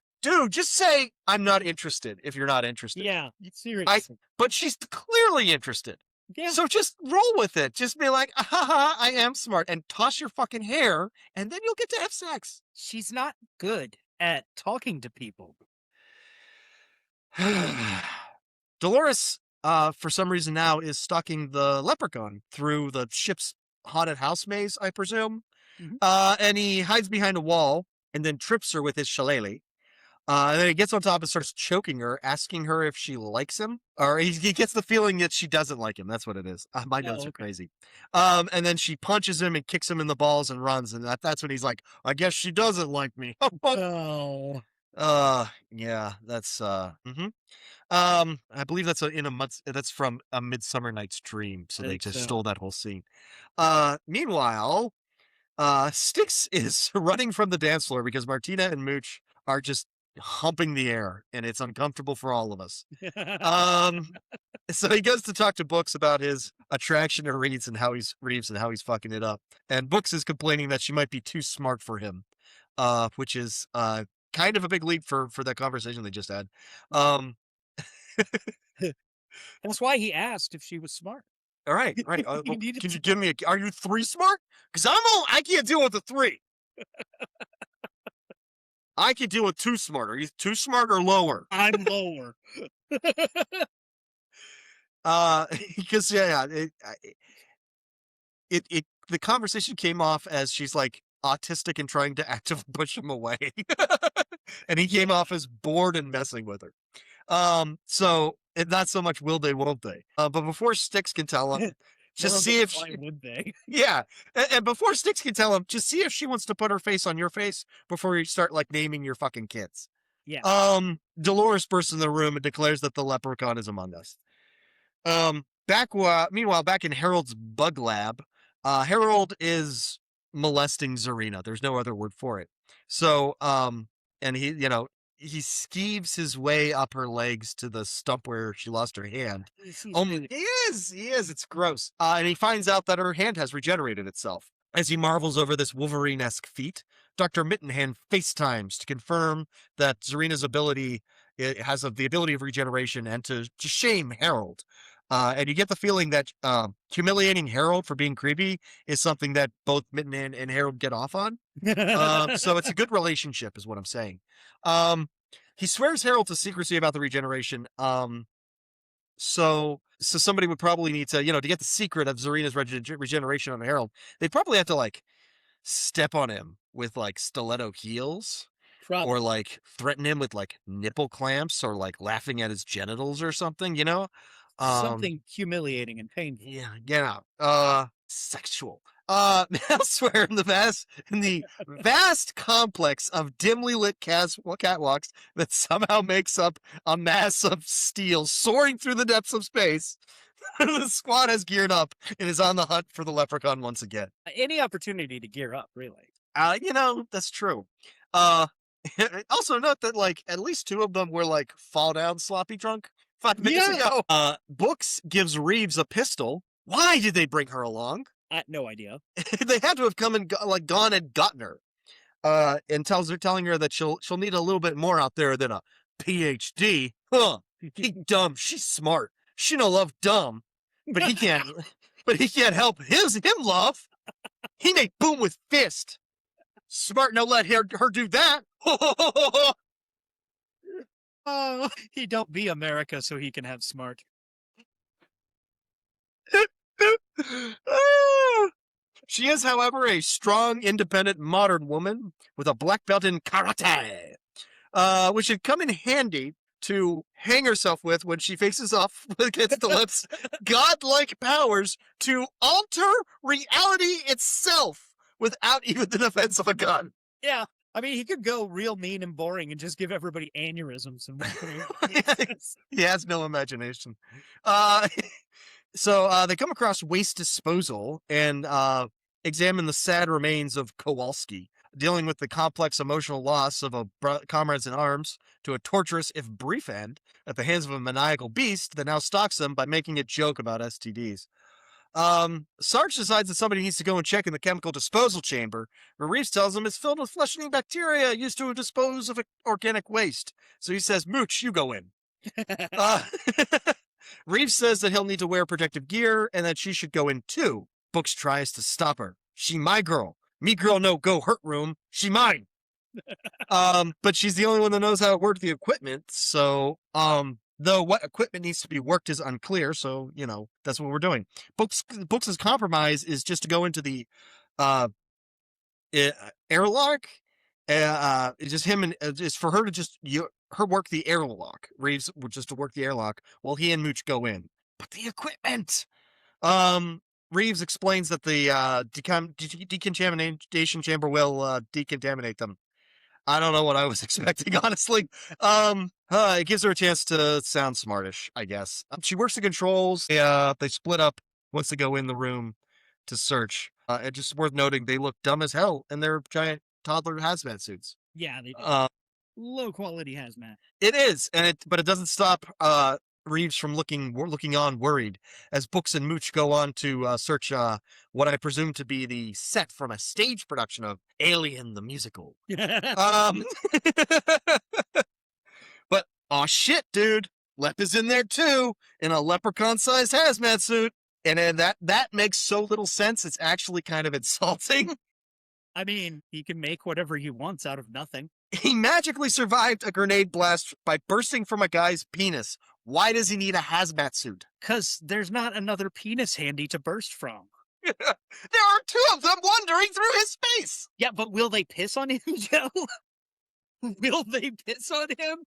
just say I'm not interested if you're not interested. Yeah, seriously. But she's clearly interested. Yeah. So just roll with it. Just be like, I am smart, and toss your fucking hair, and then you'll get to have sex. She's not good at talking to people. Dolores, for some reason now, is stalking the leprechaun through the ship's haunted house maze, I presume. Mhm. And he hides behind a wall and then trips her with his shillelagh. And then he gets on top and starts choking her, asking her if she likes him. Or he gets the feeling that she doesn't like him. That's what it is. My notes are crazy. And then she punches him and kicks him in the balls and runs. And that's when he's like, I guess she doesn't like me. Oh. Yeah, that's, I believe that's that's from A Midsummer Night's Dream. So they just stole that whole scene. Meanwhile, Styx is running from the dance floor because Martina and Mooch are just humping the air, and it's uncomfortable for all of us. So he goes to talk to Books about his attraction to Reeves and how he's fucking it up. And Books is complaining that she might be too smart for him, which is kind of a big leap for that conversation they just had. That's why he asked if she was smart. All right. He Well, needed can to- you give me are you 3 smart? Because I can't deal with the 3. I can deal with 2 smart. Are you 2 smart or lower? I'm lower. Because the conversation came off as she's like autistic and trying to actively push him away, and he came off as bored and messing with her. So not so much will they, won't they? But before Styx can tell him, just see if Why would they? yeah, and before Styx can tell him, just see if she wants to put her face on your face before you start like naming your fucking kids. Yeah. Dolores bursts in the room and declares that the leprechaun is among us. Meanwhile, back in Harold's bug lab, Harold is molesting Zarina. There's no other word for it. So, and he skeeves his way up her legs to the stump where she lost her hand. He is. It's gross. And he finds out that her hand has regenerated itself. As he marvels over this Wolverine-esque feat, Dr. Mittenhand FaceTimes to confirm that Zarina's ability has the ability of regeneration and to shame Harold. And you get the feeling that humiliating Harold for being creepy is something that both Mittenhand and Harold get off on. So it's a good relationship is what I'm saying. He swears Harold to secrecy about the regeneration. So somebody would probably need to, to get the secret of Zarina's regeneration on Harold, they'd probably have to like step on him with like stiletto heels. Probably. Or like threaten him with like nipple clamps or like laughing at his genitals or something, Something humiliating and painful. Yeah. Sexual. Elsewhere in the vast complex of dimly lit catwalks that somehow makes up a mass of steel soaring through the depths of space, the squad has geared up and is on the hunt for the Leprechaun once again. Any opportunity to gear up, really. That's true. Also note that like at least 2 of them were like fall down sloppy drunk 5 minutes ago. Books gives Reeves a pistol. Why did they bring her along? No idea. They had to have come and gone and gotten her. And telling her that she'll need a little bit more out there than a PhD. Huh? He dumb. She's smart. She don't love dumb, but he can't. But he can't help him love. He make boom with fist. Smart, no let her do that. Oh, he don't be America so he can have smart. She is, however, a strong, independent, modern woman with a black belt in karate, which should come in handy to hang herself with when she faces off against the lips godlike powers to alter reality itself without even the defense of a gun. Yeah. I mean, he could go real mean and boring and just give everybody aneurysms. And He has no imagination. So they come across waste disposal and examine the sad remains of Kowalski, dealing with the complex emotional loss of a comrades in arms to a torturous, if brief end, at the hands of a maniacal beast that now stalks him by making a joke about STDs. Sarge decides that somebody needs to go and check in the chemical disposal chamber, where Reeves tells him it's filled with flesh-eating bacteria used to dispose of organic waste. So he says, Mooch, you go in. Reeves says that he'll need to wear protective gear and that she should go in too. Books tries to stop her. She my girl. Me girl no go hurt room. She mine. But she's the only one that knows how to work the equipment. So, though what equipment needs to be worked is unclear. So, that's what we're doing. Books' compromise is just to go into the airlock. It's just him and just for her to just her work the airlock. Reeves would just to work the airlock while he and Mooch go in. But the equipment. Reeves explains that the decontamination chamber will decontaminate them. I don't know what I was expecting, honestly. It gives her a chance to sound smartish, I guess. She works the controls. They split up once they go in the room to search. It's just worth noting they look dumb as hell in their giant toddler hazmat suits. Yeah, they do. Low quality hazmat. It is, but it doesn't stop Reeves from looking on worried as Books and Mooch go on to search what I presume to be the set from a stage production of Alien the Musical. But aw shit, dude, Lep is in there too in a leprechaun-sized hazmat suit, and then that makes so little sense. It's actually kind of insulting. I mean, he can make whatever he wants out of nothing. He magically survived a grenade blast by bursting from a guy's penis. Why does he need a hazmat suit? Because there's not another penis handy to burst from. There are 2 of them wandering through his face. Yeah, but will they piss on him, Joe? Will they piss on him?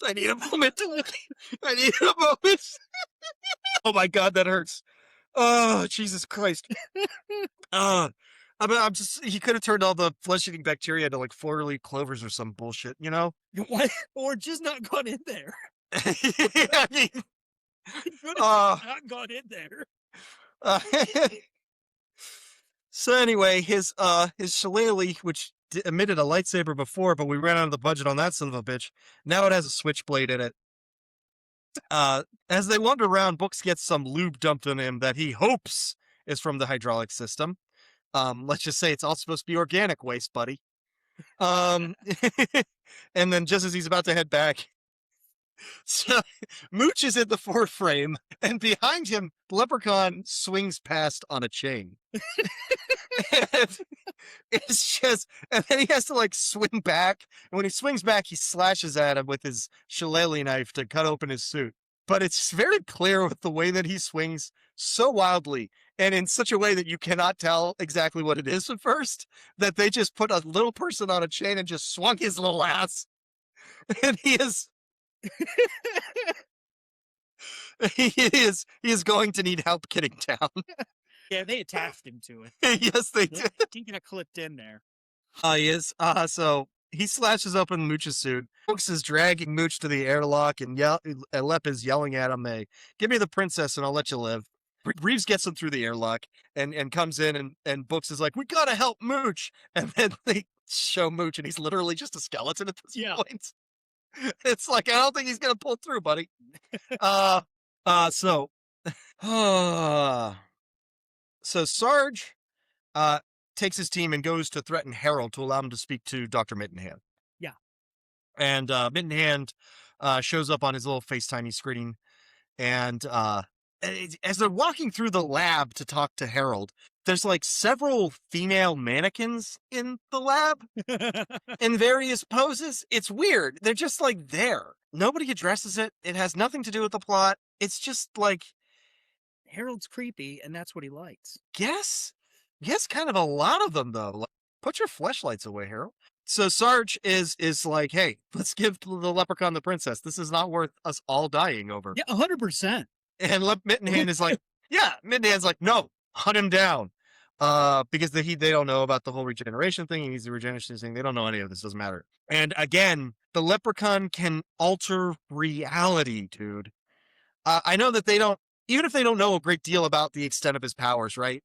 I need a moment. I need a moment. Oh my God, that hurts. Oh, Jesus Christ. I'm just, he could have turned all the flesh-eating bacteria into like 4-leaf clovers or some bullshit, What? Or just not gone in there. I mean, He could have not gone in there. So anyway, his shillelagh, which emitted a lightsaber before, but we ran out of the budget on that son of a bitch. Now it has a switchblade in it. As they wander around, Books gets some lube dumped on him that he hopes is from the hydraulic system. Let's just say it's all supposed to be organic waste, buddy. And then just as he's about to head back, so Mooch is in the foreframe, and behind him, Leprechaun swings past on a chain. And it's just, and then he has to like swing back. And when he swings back, he slashes at him with his shillelagh knife to cut open his suit. But it's very clear with the way that he swings so wildly. and in such a way that you cannot tell exactly what it is at first, that they just put a little person on a chain and just swung his little ass. And he is going to need help getting down. Yeah, they attached him to it. Yes, they did. He got clipped in there. He is. So he slashes open Mooch's suit. Brooks is dragging Mooch to the airlock, and Lep is yelling at him, "Hey, give me the princess and I'll let you live." Reeves gets him through the airlock and comes in, and Books is like, "We gotta help Mooch." And then they show Mooch, and he's literally just a skeleton at this point. It's like, I don't think he's gonna pull through, buddy. So Sarge takes his team and goes to threaten Harold to allow him to speak to Dr. Mittenhand. Yeah. And Mittenhand shows up on his little FaceTime screen, and as they're walking through the lab to talk to Harold, there's like several female mannequins in the lab in various poses. It's weird. They're just like there. Nobody addresses it. It has nothing to do with the plot. It's just like, Harold's creepy, and that's what he likes. Yes, kind of a lot of them though. Like, put your fleshlights away, Harold. So Sarge is like, "Hey, let's give the leprechaun the princess. This is not worth us all dying over." Yeah, 100%. And Mittenhand is like, "Yeah." Mittenhand's like, "No, hunt him down," because they don't know about the whole regeneration thing. He needs the regeneration thing. They don't know any of this. Doesn't matter. And again, the leprechaun can alter reality, dude. I know that they don't. Even if they don't know a great deal about the extent of his powers, right?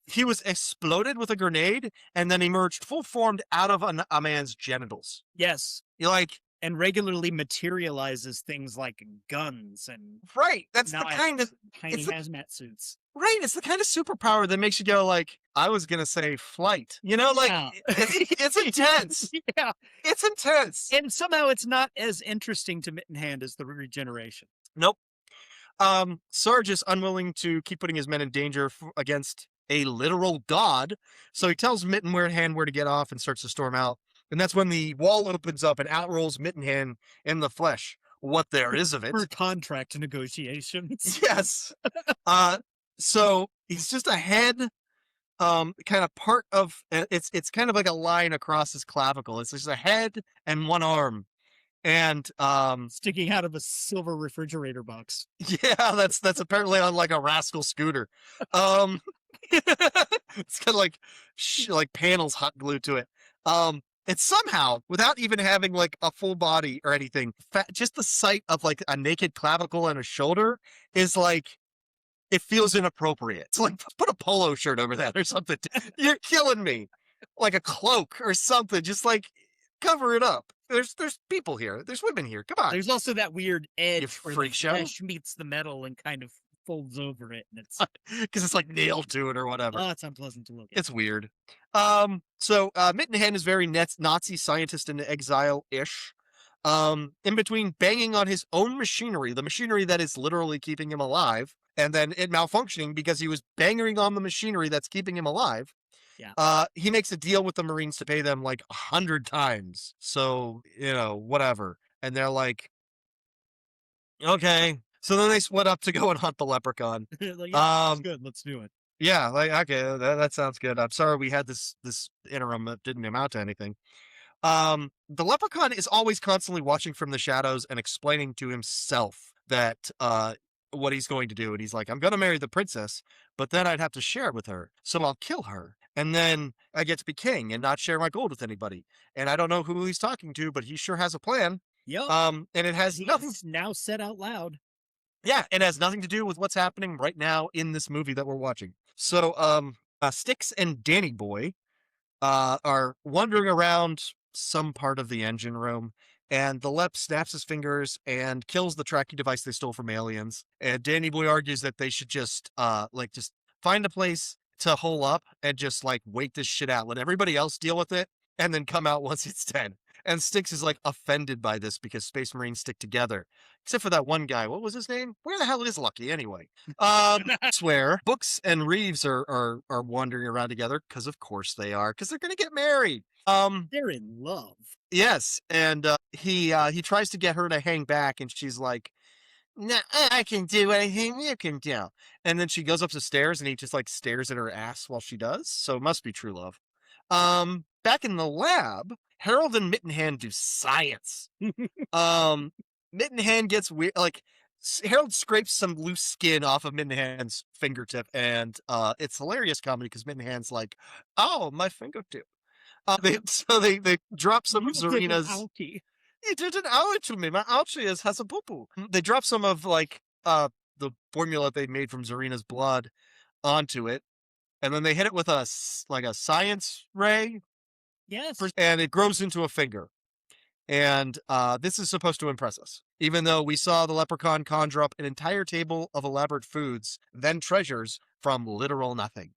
He was exploded with a grenade and then emerged full formed out of a man's genitals. Yes. You're like, and regularly materializes things like guns and right. That's the kind of tiny hazmat suits. Right. It's the kind of superpower that makes you go like, I was gonna say flight. You know, like it's intense. Yeah. It's intense. And somehow it's not as interesting to Mittenhand as the regeneration. Nope. Sarge is unwilling to keep putting his men in danger against a literal god, so he tells Mittenhand where to get off and starts to storm out. And that's when the wall opens up and out rolls Mittenhand in the flesh. What there is of it. For contract negotiations. Yes. So he's just a head, kind of part of it's kind of like a line across his clavicle. It's just a head and one arm. And sticking out of a silver refrigerator box. Yeah, that's apparently on like a rascal scooter. It's got like panels hot glued to it. It's somehow, without even having like a full body or anything, just the sight of like a naked clavicle and a shoulder is like, it feels inappropriate. It's like, put a polo shirt over that or something. You're killing me. Like a cloak or something. Just like, cover it up. There's people here. There's women here. Come on. There's also that weird edge where freak the show flesh meets the metal and kind of folds over it, and it's because it's like nailed to it or whatever. Oh, it's unpleasant to look at. It's weird. So Mittenhand is very Nazi scientist in exile-ish. In between banging on his own machinery, the machinery that is literally keeping him alive, and then it malfunctioning because he was banging on the machinery that's keeping him alive. Yeah. He makes a deal with the Marines to pay them like 100 times. So, whatever. And they're like, okay. So then they split up to go and hunt the leprechaun. Like, yeah, that's good. Let's do it. Yeah, like, okay, that sounds good. I'm sorry we had this interim that didn't amount to anything. The leprechaun is always constantly watching from the shadows and explaining to himself that what he's going to do. And he's like, I'm going to marry the princess, but then I'd have to share it with her. So I'll kill her. And then I get to be king and not share my gold with anybody. And I don't know who he's talking to, but he sure has a plan. Yep. And it has nothing. Now said out loud. Yeah, it has nothing to do with what's happening right now in this movie that we're watching. So, Styx and Danny Boy are wandering around some part of the engine room, and the Lep snaps his fingers and kills the tracking device they stole from aliens. And Danny Boy argues that they should just find a place to hole up and just like wait this shit out, let everybody else deal with it, and then come out once it's dead. And Styx is like offended by this because Space Marines stick together. Except for that one guy. What was his name? Where the hell is Lucky anyway? I swear. Books and Reeves are wandering around together because of course they are, because they're gonna get married. They're in love. Yes, and he tries to get her to hang back, and she's like, No, I can do anything you can do. And then she goes up the stairs and he just like stares at her ass while she does. So it must be true love. Back in the lab, Harold and Mittenhand do science. Mittenhand gets weird. Like Harold scrapes some loose skin off of Mittenhand's fingertip, and it's hilarious comedy because Mittenhand's like, "Oh, my fingertip." They drop some of Zarina's. Ouchie. He did an ouchie to me. My ouchie has a poo poo. They drop some of like the formula they made from Zarina's blood onto it, and then they hit it with a science ray, Yes. and it grows into a finger. And this is supposed to impress us, even though we saw the leprechaun conjure up an entire table of elaborate foods, then treasures from literal nothing.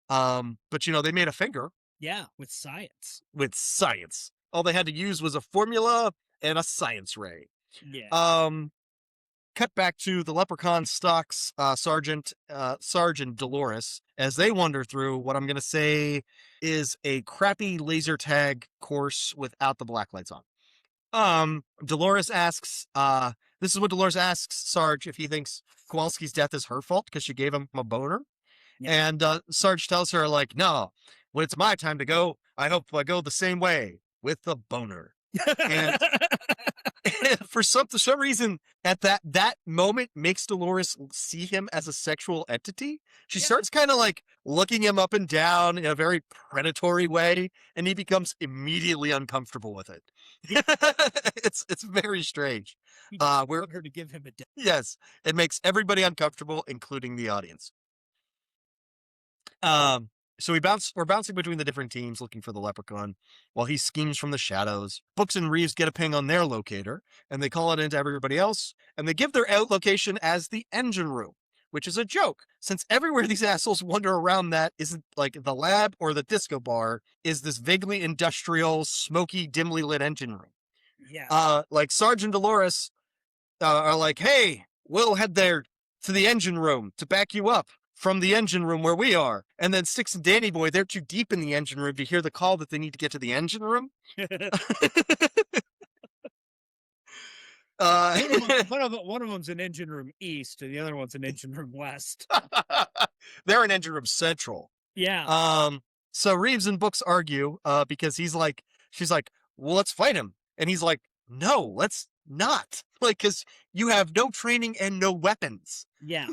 But they made a finger Yeah, with science. with science. All they had to use was a formula and a science ray. Yeah. Cut back to the leprechaun stalks Sergeant Dolores as they wander through what I'm going to say is a crappy laser tag course without the black lights on. Dolores asks, this is what Dolores asks Sarge if he thinks Kowalski's death is her fault because she gave him a boner. Yeah. And Sarge tells her, like, no, when it's my time to go, I hope I go the same way with the boner. And for some reason, at that moment makes Dolores see him as a sexual entity. She starts kind of like looking him up and down in a very predatory way, and he becomes immediately uncomfortable with it. It's very strange. He just We're want her to give him a death. Yes, it makes everybody uncomfortable, including the audience. So we're bouncing between the different teams looking for the leprechaun while he schemes from the shadows. Books and Reeves get a ping on their locator and they call it into everybody else, and they give their out location as the engine room, which is a joke since everywhere these assholes wander around that isn't like the lab or the disco bar is this vaguely industrial, smoky, dimly lit engine room. Yeah. Like Sarge and Dolores are like, hey, we'll head there to the engine room to back you up from the engine room where we are. And then Six and Danny Boy, they're too deep in the engine room to hear the call that they need to get to the engine room. One of them's an engine room east, and the other one's an engine room west. They're in engine room central. Yeah. So Reeves and Books argue because she's like, well, let's fight him. And he's like, no, let's not. Like, because you have no training and no weapons. Yeah.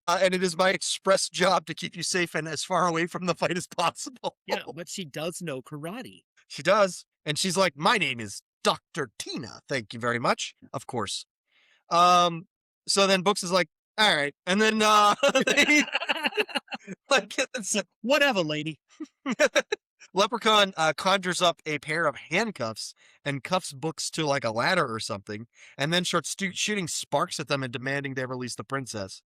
And it is my express job to keep you safe and as far away from the fight as possible. Yeah, but she does know karate. She does. And she's like, my name is Dr. Tina. Thank you very much. Of course. So then Books is like, all right. And then Whatever, lady. Leprechaun conjures up a pair of handcuffs and cuffs Books to like a ladder or something, and then starts shooting sparks at them and demanding they release the princess.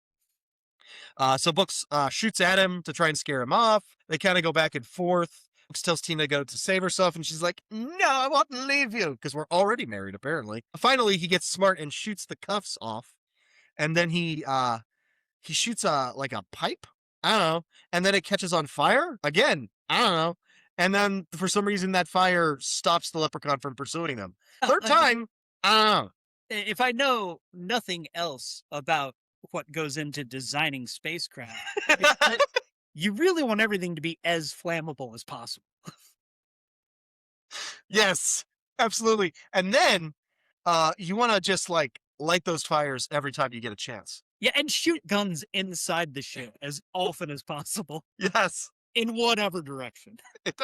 So Books shoots at him to try and scare him off. They kind of go back and forth. Books tells Tina to go to save herself, and she's like, no, I won't leave you, because we're already married, apparently. Finally, he gets smart and shoots the cuffs off, and then he shoots like a pipe? I don't know. And then it catches on fire? Again, I don't know. And then for some reason that fire stops the leprechaun from pursuing them. Third time, I don't know. If I know nothing else about what goes into designing spacecraft, it's that you really want everything to be as flammable as possible. Yes, absolutely. And then you want to just like light those fires every time you get a chance. Yeah, and shoot guns inside the ship as often as possible Yes. in whatever direction. It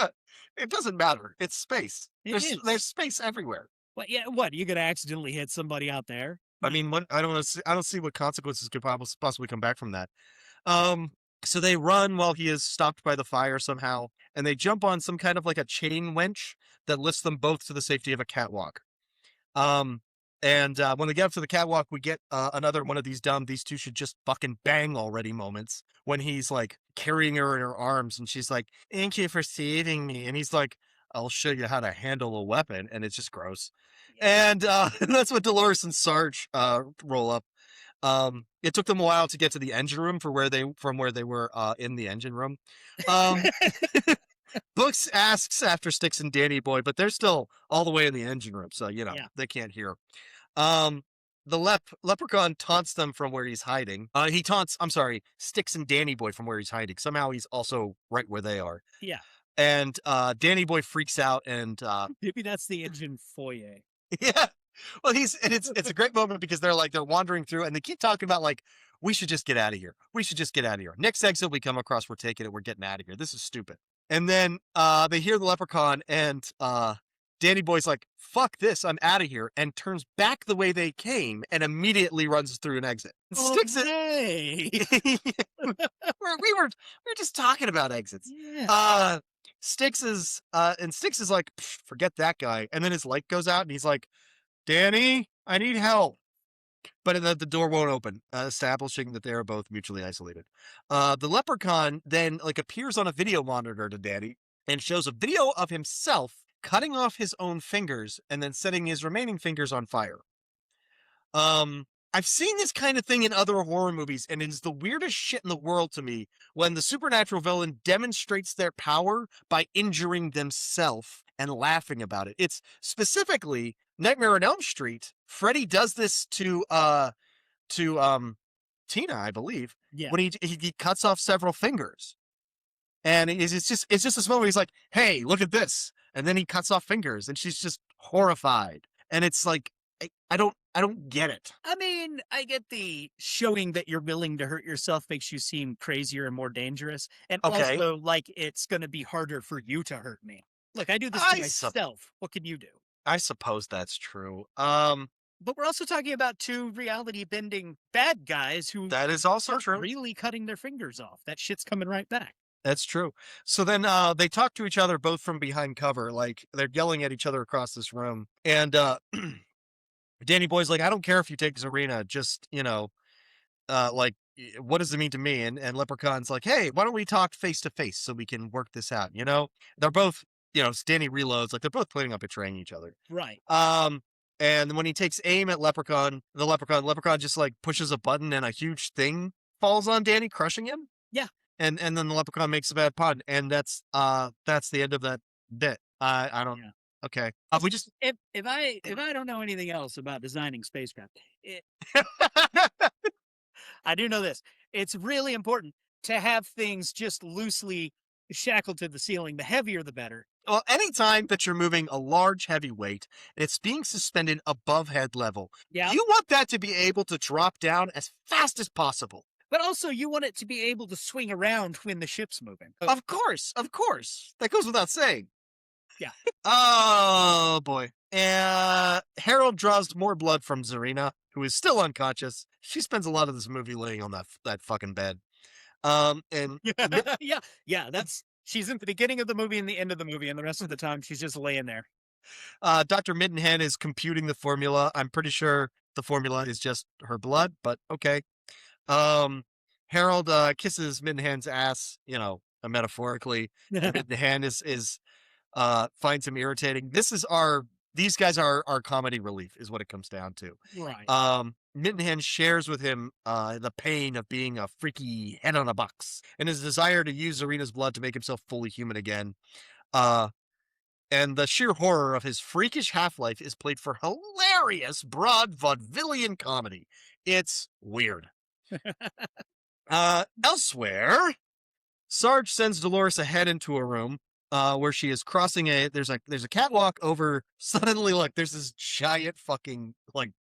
doesn't matter. It's space. It There's is. space everywhere. What? Yeah. What? You gonna accidentally hit somebody out there? I mean, I don't see what consequences could possibly come back from that. So they run while he is stopped by the fire somehow, and they jump on some kind of like a chain winch that lifts them both to the safety of a catwalk. And when they get up to the catwalk, we get another one of these these two should just fucking bang already moments when he's like carrying her in her arms and she's like, thank you for saving me. And he's like, I'll show you how to handle a weapon. And it's just gross. And that's what Dolores and Sarge roll up. It took them a while to get to the engine room from where they were in the engine room. Books asks after Sticks and Danny Boy, but they're still all the way in the engine room, so Yeah. they can't hear. Leprechaun taunts them from where he's hiding. Sticks and Danny Boy from where he's hiding. Somehow he's also right where they are. Yeah. And Danny Boy freaks out and Maybe that's the engine foyer. yeah. Well, it's a great moment because they're wandering through and they keep talking about like, we should just get out of here. We should just get out of here. Next exit we come across, we're taking it. We're getting out of here. This is stupid. And then they hear the Leprechaun and Danny Boy's like, fuck this, I'm out of here, and turns back the way they came and immediately runs through an exit. Sticks it. we were just talking about exits. Yeah. Sticks is like, forget that guy. And then his light goes out and he's like, Danny, I need help. But the door won't open, establishing that they are both mutually isolated. The Leprechaun then appears on a video monitor to Danny and shows a video of himself cutting off his own fingers and then setting his remaining fingers on fire. I've seen this kind of thing in other horror movies, and it's the weirdest shit in the world to me when the supernatural villain demonstrates their power by injuring themselves and laughing about it. It's specifically Nightmare on Elm Street. Freddy does this to Tina, I believe, Yeah. when he cuts off several fingers. And it's just this moment where he's like, hey, look at this. And then he cuts off fingers and she's just horrified. And it's like, I don't get it. I mean, I get the showing that you're willing to hurt yourself makes you seem crazier and more dangerous. And Okay. also, like, it's going to be harder for you to hurt me. Look, I do this to myself. What can you do? I suppose that's true. But we're also talking about two reality-bending bad guys who That is also aren't true. really cutting their fingers off. That shit's coming right back. That's true. So then they talk to each other both from behind cover, like they're yelling at each other across this room. And Danny Boy's like, I don't care if you take Zarina, just, what does it mean to me? And Leprechaun's like, hey, why don't we talk face to face so we can work this out? They're both, Danny reloads, like they're both planning on betraying each other. Right. And when he takes aim at Leprechaun just like pushes a button and a huge thing falls on Danny, crushing him. Yeah. And then the Leprechaun makes a bad pun, and that's the end of that bit. I don't. Yeah. Okay. We just If I don't know anything else about designing spacecraft, I do know this. It's really important to have things just loosely shackled to the ceiling. The heavier, the better. Well, anytime that you're moving a large heavy weight, it's being suspended above head level. Yeah. You want that to be able to drop down as fast as possible. But also, you want it to be able to swing around when the ship's moving. Of course. That goes without saying. Yeah. Oh, boy. Harold draws more blood from Zarina, who is still unconscious. She spends a lot of this movie laying on that fucking bed. And yeah, she's in the beginning of the movie and the end of the movie, and the rest of the time she's just laying there. Dr. Mittenhand is computing the formula. I'm pretty sure the formula is just her blood, but okay. Harold kisses Mittenhand's ass, metaphorically. Mittenhand is finds him irritating. These guys are our comedy relief, is what it comes down to. Right. Mittenhand shares with him the pain of being a freaky head on a box and his desire to use Zarina's blood to make himself fully human again. And the sheer horror of his freakish half-life is played for hilarious broad vaudevillian comedy. It's weird. Elsewhere, Sarge sends Dolores ahead into a room where she is crossing there's a catwalk over. Suddenly, there's this giant fucking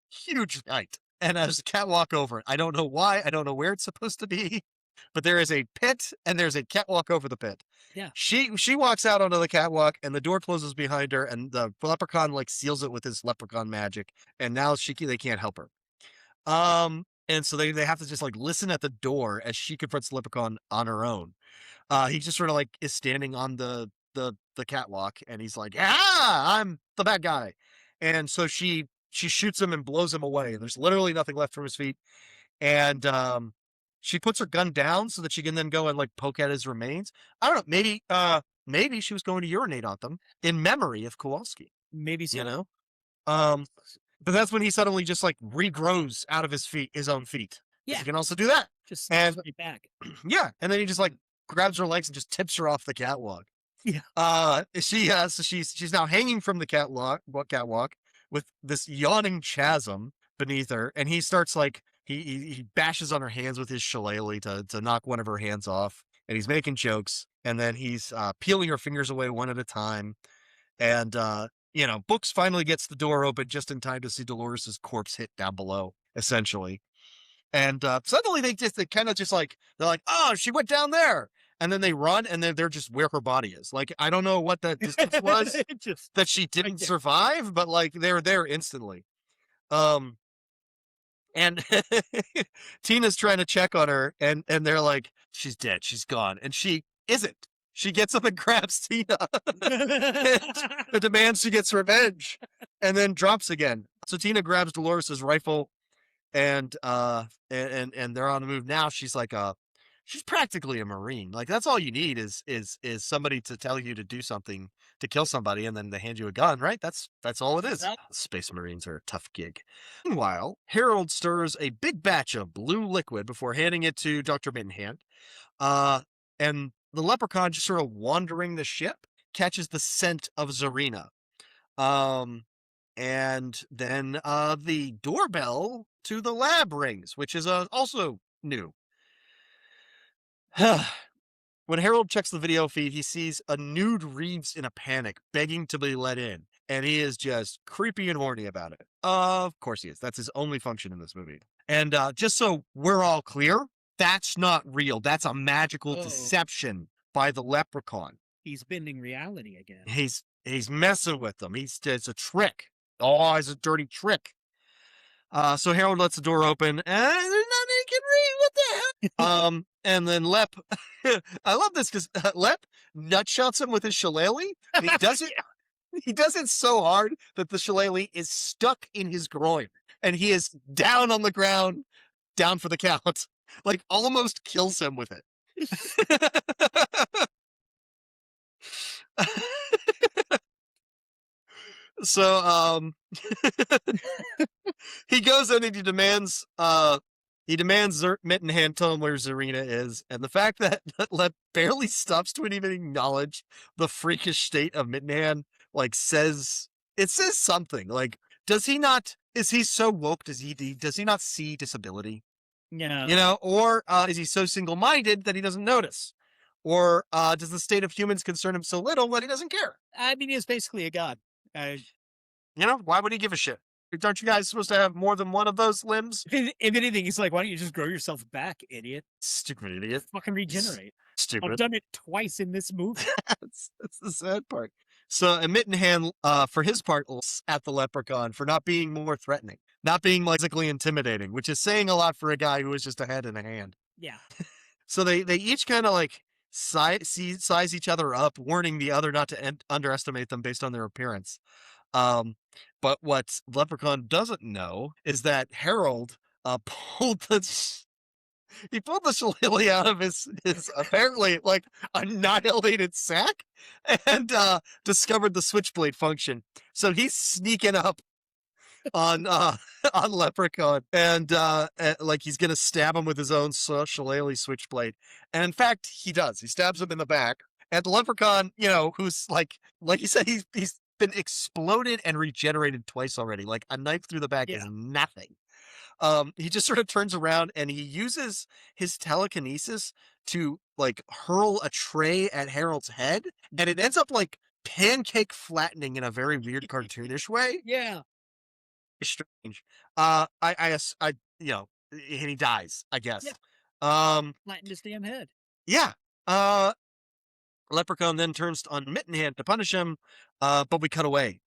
huge height, and there's a catwalk over it. I don't know why. I don't know where it's supposed to be, but there is a pit and there's a catwalk over the pit. Yeah. She walks out onto the catwalk and the door closes behind her, and the leprechaun seals it with his leprechaun magic, and now they can't help her. And so they have to just listen at the door as she confronts the leprechaun on her own. He just sort of is standing on the catwalk, and he's like, "Ah, I'm the bad guy." And so she shoots him and blows him away. And there's literally nothing left from his feet. And she puts her gun down so that she can then go and poke at his remains. I don't know. Maybe she was going to urinate on them in memory of Kowalski. Maybe so. But that's when he suddenly just regrows out of his own feet. Yeah. He can also do that. Just And- straight back. Yeah. And then he just grabs her legs and just tips her off the catwalk. Yeah. So she's now hanging from the catwalk with this yawning chasm beneath her, and he starts like he bashes on her hands with his shillelagh to knock one of her hands off, and he's making jokes, and then he's peeling her fingers away one at a time, and Books finally gets the door open just in time to see Dolores's corpse hit down below, essentially. And suddenly they kind of just like, they're like, oh, she went down there. And then they run, and they're just where her body is. Like, I don't know what that distance was that she didn't survive, but like they're there instantly. And Tina's trying to check on her, and they're like, she's dead, she's gone. And she isn't. She gets up and grabs Tina and demands she gets revenge, and then drops again. So Tina grabs Dolores's rifle, and they're on the move now. She's like she's practically a Marine. Like, that's all you need is somebody to tell you to do something to kill somebody, and then they hand you a gun, right? That's all it is. Space Marines are a tough gig. Meanwhile, Harold stirs a big batch of blue liquid before handing it to Dr. Mittenhand. And the Leprechaun, just sort of wandering the ship, catches the scent of Zarina. And then the doorbell to the lab rings, which is also new. When Harold checks the video feed, he sees a nude Reeves in a panic, begging to be let in. And he is just creepy and horny about it. Of course he is. That's his only function in this movie. And just so we're all clear, that's not real. That's a magical deception by the Leprechaun. He's bending reality again. He's messing with them. It's a trick. Oh, it's a dirty trick. So Harold lets the door open, and there's nothing he can read. What the hell? And then Lep, I love this because Lep nutshots him with his shillelagh. And he does it. He does it so hard that the shillelagh is stuck in his groin, and he is down on the ground, down for the count. Like, almost kills him with it. So he goes in and he demands Mittenhand tell him where Zarina is, and the fact that Lep barely stops to even acknowledge the freakish state of Mittenhand, like, says something. Like, is he so woke? Does he not see disability? Yeah. Or is he so single-minded that he doesn't notice? Or does the state of humans concern him so little that he doesn't care? I mean, he's basically a god. Why would he give a shit? Aren't you guys supposed to have more than one of those limbs? If anything, he's like, why don't you just grow yourself back, idiot? Stupid idiot. Fucking regenerate. Stupid. I've done it twice in this movie. That's the sad part. So Mittenhand, for his part, at the Leprechaun for not being more threatening, not being physically intimidating, which is saying a lot for a guy who was just a head and a hand. Yeah. So they each kind of like size each other up, warning the other not to underestimate them based on their appearance. But what Leprechaun doesn't know is that Harold pulled the shillelagh out of his apparently like annihilated sack, and discovered the switchblade function. So he's sneaking up on Leprechaun, and like he's gonna stab him with his own shillelagh switchblade. And in fact, he does. He stabs him in the back. And the Leprechaun, who's like you said, he's been exploded and regenerated twice already. Like, a knife through the back is nothing. He just sort of turns around and he uses his telekinesis to like hurl a tray at Harold's head, and it ends up like pancake flattening in a very weird cartoonish way. Yeah. It's strange. And he dies, I guess. Yeah. Flattened his damn head. Yeah. Leprechaun then turns on Mittenhand to punish him, but we cut away.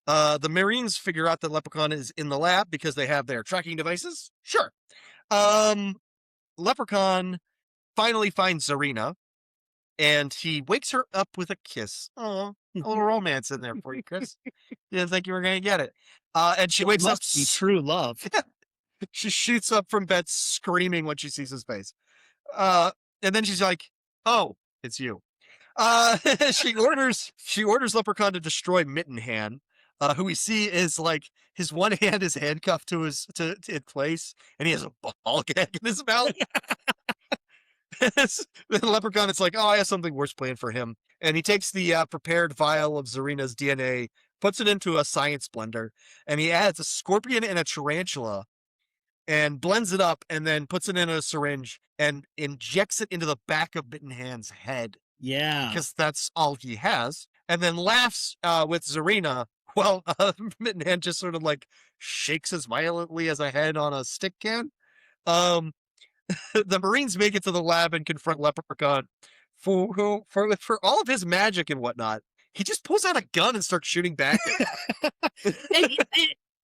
The Marines figure out that Leprechaun is in the lab because they have their tracking devices. Sure. Leprechaun finally finds Zarina, and he wakes her up with a kiss. Oh, a little romance in there for you, Chris. Didn't think you were going to get it. And she wakes up. True love. She shoots up from bed screaming when she sees his face. And then she's like, "Oh, it's you." She orders Leprechaun to destroy Mittenhand, who we see is like his one hand is handcuffed to his place, and he has a ball gag in his mouth. The Leprechaun, it's like, oh, I have something worse planned for him, and he takes the prepared vial of Zarina's DNA puts it into a science blender, and he adds a scorpion and a tarantula and blends it up and then puts it in a syringe and injects it into the back of Mitten Hand's head Yeah. because that's all he has, and then laughs with Zarina while Mitten Hand just sort of like shakes as violently as a head on a stick can. Um, the Marines make it to the lab and confront Leprechaun, for all of his magic and whatnot. He just pulls out a gun and starts shooting back.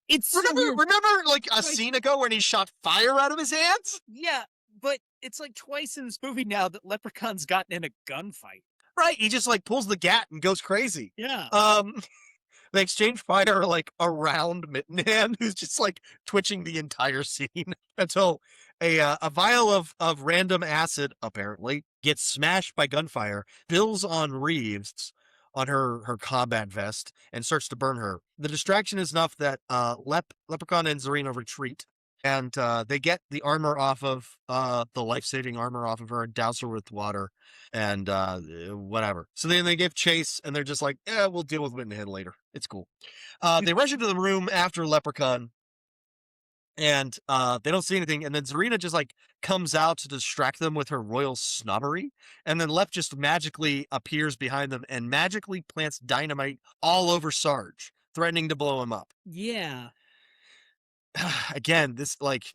It's so remember, weird. remember, like a scene ago when he shot fire out of his hands? Yeah, but it's like twice in this movie now that Leprechaun's gotten in a gunfight. Right, he just like pulls the gat and goes crazy. Yeah. They exchange fire like around Mitten Hand, who's just like twitching the entire scene until a vial of random acid apparently gets smashed by gunfire, bills on Reeves on her combat vest and starts to burn her. The distraction is enough that Leprechaun and Zarina retreat, and they get the armor off of the life-saving armor off of her and douse her with water and whatever. So then they give chase, and they're just like, yeah, we'll deal with Mitten Hand later. It's cool. They rush into the room after Leprechaun, and they don't see anything, and then Zarina just like comes out to distract them with her royal snobbery, and then Lep just magically appears behind them and magically plants dynamite all over Sarge, threatening to blow him up. Yeah. Again, this like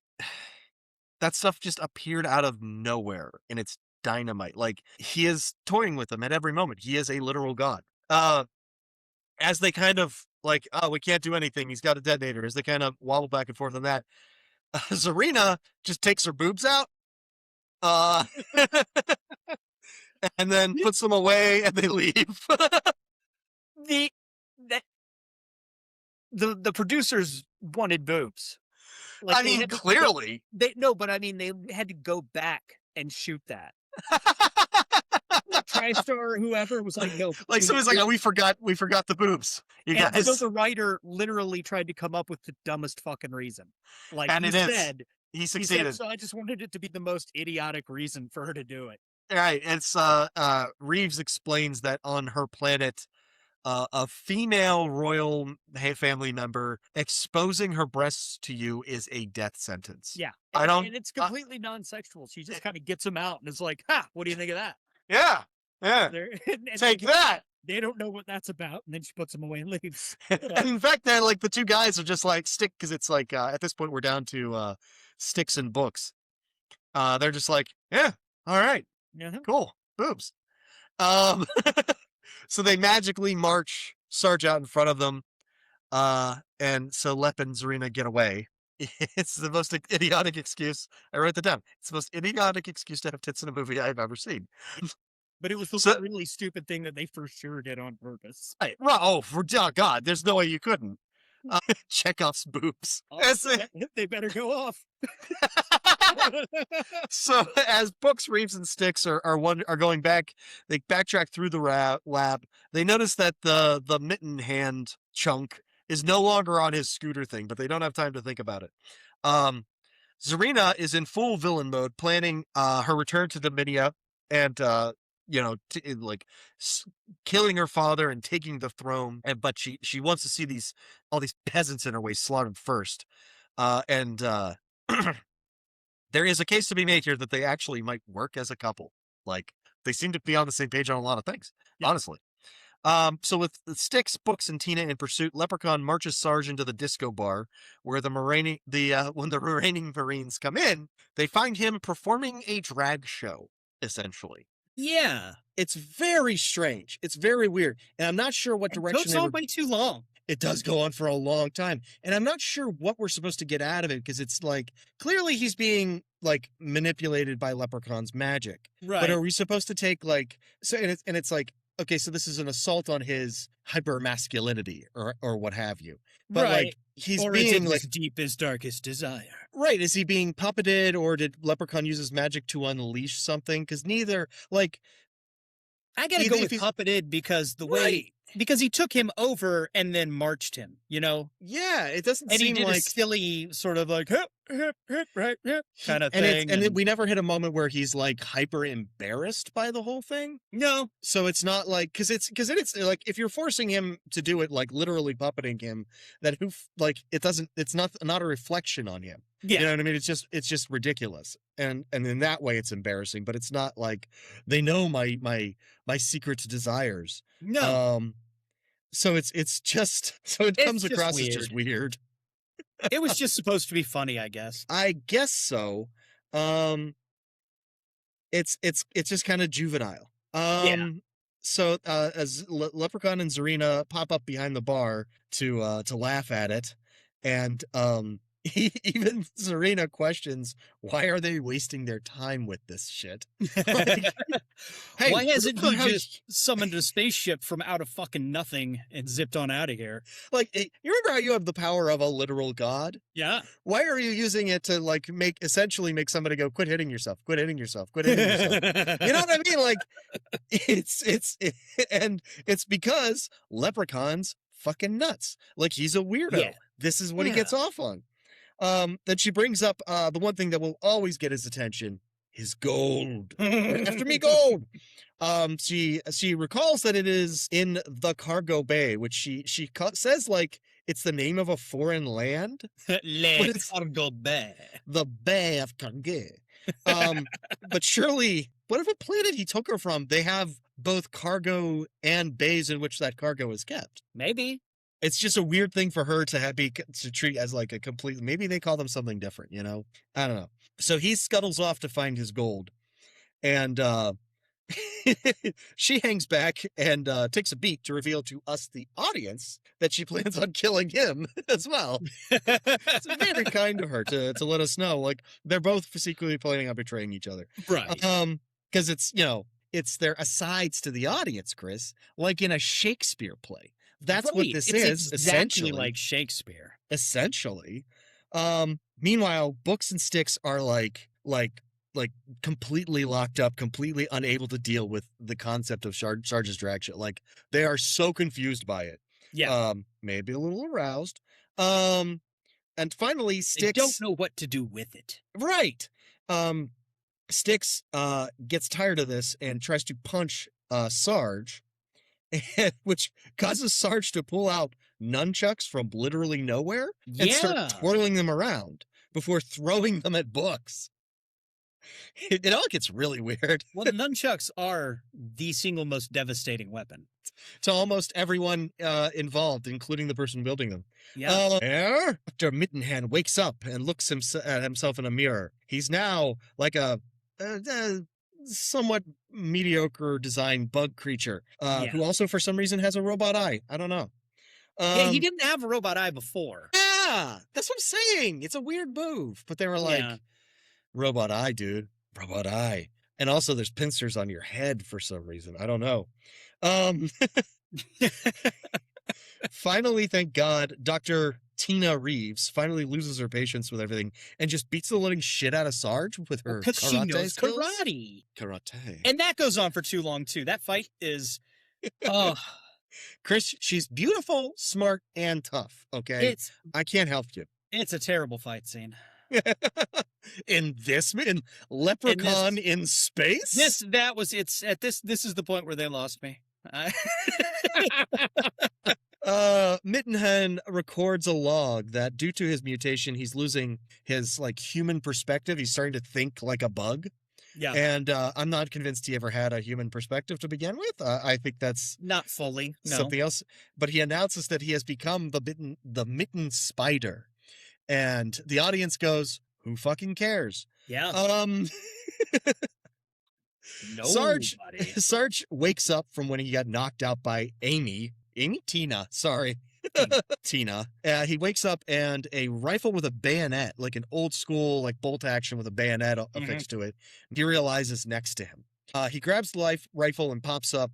that stuff just appeared out of nowhere, and it's dynamite. Like, he is toying with them at every moment. He is a literal god. As they kind of like, oh, we can't do anything, he's got a detonator, as they kind of wobble back and forth on that, Zarina just takes her boobs out, and then puts them away, and they leave. The producers wanted boobs. Like, I mean, clearly. They had to go back and shoot that. TriStar or whoever was like, no. Like, someone's like, oh, we forgot the boobs. You and guys. so the writer literally tried to come up with the dumbest fucking reason. Like, and he succeeded. succeeded. So I just wanted it to be the most idiotic reason for her to do it. Right. It's Reeves explains that on her planet, a female royal family member exposing her breasts to you is a death sentence. Yeah. And it's completely non-sexual. She just kind of gets him out and is like, ha, what do you think of that? Yeah. Yeah. Take that. They don't know what that's about. And then she puts him away and leaves. And in fact, they're like, the two guys are just like stick, because it's like, at this point, we're down to sticks and books. They're just like, yeah, all right, cool, boobs. So they magically march Sarge out in front of them. And so Lep and Zarina get away. It's the most idiotic excuse. I wrote that down. It's the most idiotic excuse to have tits in a movie I've ever seen. But it was the really stupid thing that they for sure did on purpose. Right. Oh, God, there's no way you couldn't. Chekhov's boobs. They better go off. So as Books, Reeves, and Sticks are going back, they backtrack through the lab. They notice that the Mitten Hand chunk is no longer on his scooter thing, but they don't have time to think about it. Zarina is in full villain mode, planning her return to Dominia and killing her father and taking the throne. But she wants to see all these peasants in her way slaughtered first. There is a case to be made here that they actually might work as a couple. Like, they seem to be on the same page on a lot of things, honestly. So with Sticks, Books, and Tina in pursuit, Leprechaun marches Sarge into the disco bar, where when the remaining Marines come in, they find him performing a drag show, essentially. Yeah, it's very strange. It's very weird, and I'm not sure what direction. It goes on way too long. It does go on for a long time, and I'm not sure what we're supposed to get out of it, because it's like, clearly he's being like manipulated by Leprechaun's magic, right? But are we supposed to take like and it's like, okay, so this is an assault on his hyper masculinity or what have you, but right. like he's or being like like deepest darkest desire, right? Is he being puppeted, or did Leprechaun use his magic to unleash something? Because neither, like, I gotta go with puppeted, because the way because he took him over and then marched him, Yeah, it doesn't and seem he did like a silly sort of like, huh, right, kind of And thing. we never hit a moment where he's like hyper embarrassed by the whole thing. No, So it's not like because it's like if you're forcing him to do it, like literally puppeting him, that it's not a reflection on him. yeah, You know what I mean? It's just ridiculous. And in that way it's embarrassing, but it's not like they know my secret desires. no, So it's just so it It's comes just across as just weird. it was just supposed to be funny, I guess. I guess so. It's just kind of juvenile. So as Leprechaun and Zarina pop up behind the bar to laugh at it, and even Zarina questions why are they wasting their time with this shit? Like, hey, Why hasn't he how- just summoned a spaceship from out of fucking nothing and zipped on out of here? like you remember how you have the power of a literal god? Yeah. Why are you using it to like essentially make somebody go quit hitting yourself, quit hitting yourself, quit hitting yourself? You know what I mean? Like and it's because Leprechaun's fucking nuts. Like he's a weirdo. Yeah. This is what he gets off on. Then she brings up the one thing that will always get his attention, his gold. After me, gold. She recalls that it is in the cargo bay, which she says like it's the name of a foreign land. Let's go back. The Bay of Cargo. But surely, whatever planet he took her from, they have both cargo and bays in which that cargo is kept. Maybe. It's just a weird thing for her to treat as like a complete. Maybe they call them something different, you know? I don't know. So he scuttles off to find his gold, and she hangs back and takes a beat to reveal to us, the audience, that she plans on killing him as well. It's very kind of her to let us know, like they're both secretly planning on betraying each other. Right. Because it's it's their asides to the audience, Chris, like in a Shakespeare play. That's what Right. this It's is, exactly essentially. like Shakespeare. Essentially. Meanwhile, Books and Sticks are like completely locked up, completely unable to deal with the concept of Sarge's drag shit. Like they are so confused by it. Yeah. Maybe a little aroused. And finally, They Sticks don't know what to do with it. right. Sticks gets tired of this and tries to punch Sarge, which causes Sarge to pull out nunchucks from literally nowhere and start twirling them around before throwing them at Books. It all gets really weird Well, the nunchucks are the single most devastating weapon. to almost everyone involved, including the person building them. Yeah. Dr. Mittenhand wakes up and looks at himself in a mirror. He's now like a somewhat mediocre designed bug creature who also, for some reason, has a robot eye. I don't know. Yeah, he didn't have a robot eye before. Yeah, that's what I'm saying. It's a weird move. But they were like, Yeah. robot eye, dude. Robot eye. And also there's pincers on your head for some reason. I don't know. Finally, thank God, Dr. Tina Reeves finally loses her patience with everything and just beats the living shit out of Sarge with her Because she karate knows skills. karate. Karate. And that goes on for too long, too. That fight is... Oh, Chris, she's beautiful, smart, and tough. Okay, I can't help you. it's a terrible fight scene. in Leprechaun in space. This is the point where they lost me. Mittenhand records a log that due to his mutation, he's losing his like human perspective. He's starting to think like a bug. Yeah. And I'm not convinced he ever had a human perspective to begin with. I think that's Not fully. No. something else. But he announces that he has become the mitten spider. And the audience goes, who fucking cares? Yeah. Sarge Nobody. Sarge wakes up from when he got knocked out by Tina, sorry. Tina. He wakes up and a rifle with a bayonet, like an old school, like bolt action with a bayonet affixed to it, he realizes next to him. He grabs the rifle and pops up,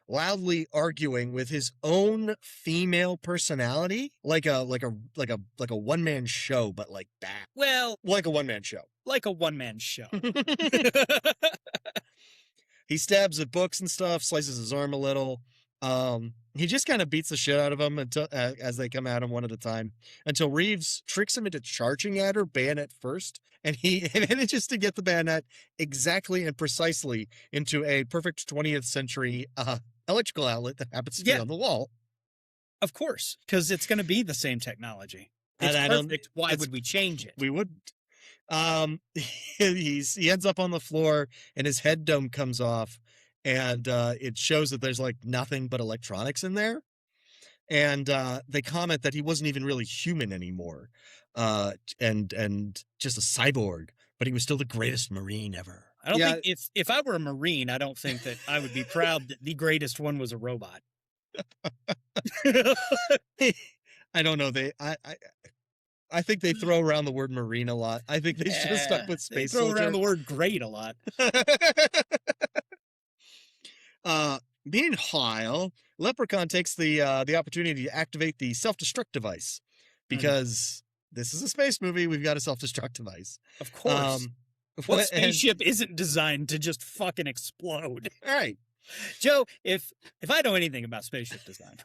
loudly arguing with his own female personality, like a one-man show, but like that. Well, Like a one-man show. like a one-man show. He stabs at Books and stuff, slices his arm a little. He just kind of beats the shit out of them until as they come at him one at a time until Reeves tricks him into charging at her bayonet first, and he manages to get the bayonet exactly and precisely into a perfect 20th century electrical outlet that happens to be on the wall. Of course, because it's going to be the same technology. It's And I don't- perfect. Why would we change it? We wouldn't. He ends up on the floor and his head dome comes off, and it shows that there's like nothing but electronics in there. And they comment that he wasn't even really human anymore, and just a cyborg, but he was still the greatest Marine ever. I don't think if I were a Marine, I don't think that I would be proud that the greatest one was a robot. I don't know. I think they throw around the word Marine a lot. I think they should have stuck with They space throw soldier. around the word great a lot. Meanwhile, Leprechaun takes the opportunity to activate the self-destruct device because this is a space movie. We've got a self-destruct device. Of course. What and- spaceship isn't designed to just fucking explode? All right. Joe, if I know anything about spaceship design.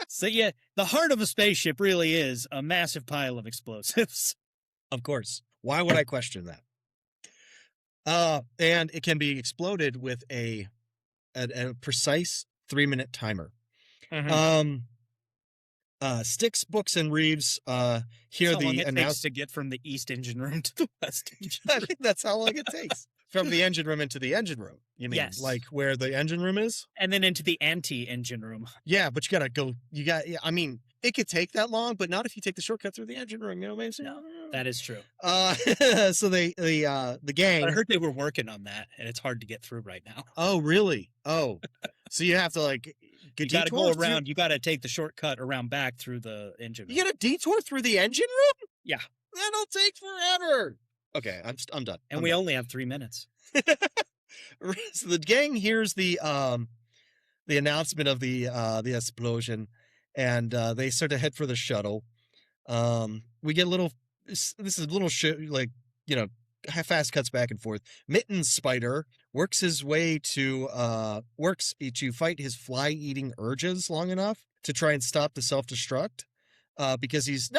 So yeah, the heart of a spaceship really is a massive pile of explosives. Of course. Why would I question that? And it can be exploded with a precise 3-minute timer. Sticks, Books, and Reeves hear How long the it takes announcement. to get from the east engine room to the west engine I room. think that's how long it takes from the engine room into the engine room. You mean Yes. like where the engine room is? And then into the anti-engine room. Yeah, but you gotta go. Yeah, I mean, it could take that long, but not if you take the shortcut through the engine room. You know what I'm saying? No, that is true. So the gang. But I heard they were working on that, and it's hard to get through right now. Oh, really? Oh, so you have to like. You got to go detour around. through- You got to take the shortcut around back through the engine room. You got to detour through the engine room. Yeah. That'll take forever. Okay, I'm done. And I'm we done. only have 3 minutes. So the gang hears the announcement of the explosion, and they start to head for the shuttle. We get a little. This is a little like fast cuts back and forth. Mitten Spider works his way to fight his fly-eating urges long enough to try and stop the self-destruct. Because he's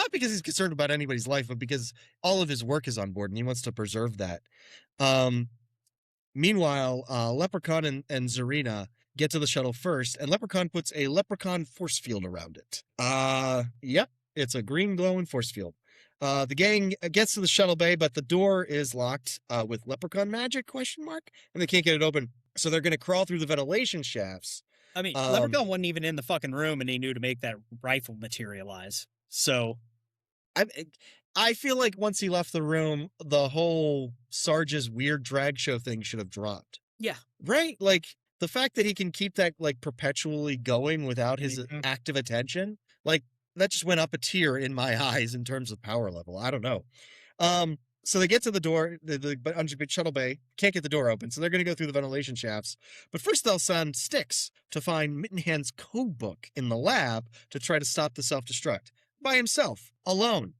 concerned about anybody's life, but because all of his work is on board and he wants to preserve that. Meanwhile, Leprechaun and Zarina get to the shuttle first, and Leprechaun puts a Leprechaun force field around it. Yep, it's a green glowing force field. The gang gets to the shuttle bay, but the door is locked with Leprechaun magic, ? And they can't get it open. So they're going to crawl through the ventilation shafts. I mean, Leprechaun wasn't even in the fucking room, and he knew to make that rifle materialize. So I feel like once he left the room, the whole Sarge's weird drag show thing should have dropped. Yeah. Right? Like, the fact that he can keep that, like, perpetually going without his active attention, like, that just went up a tier in my eyes in terms of power level. I don't know. So they get to the door, the shuttle bay, can't get the door open, so they're going to go through the ventilation shafts. But first they'll send Styx to find Mittenhand's code book in the lab to try to stop the self-destruct. By himself, alone,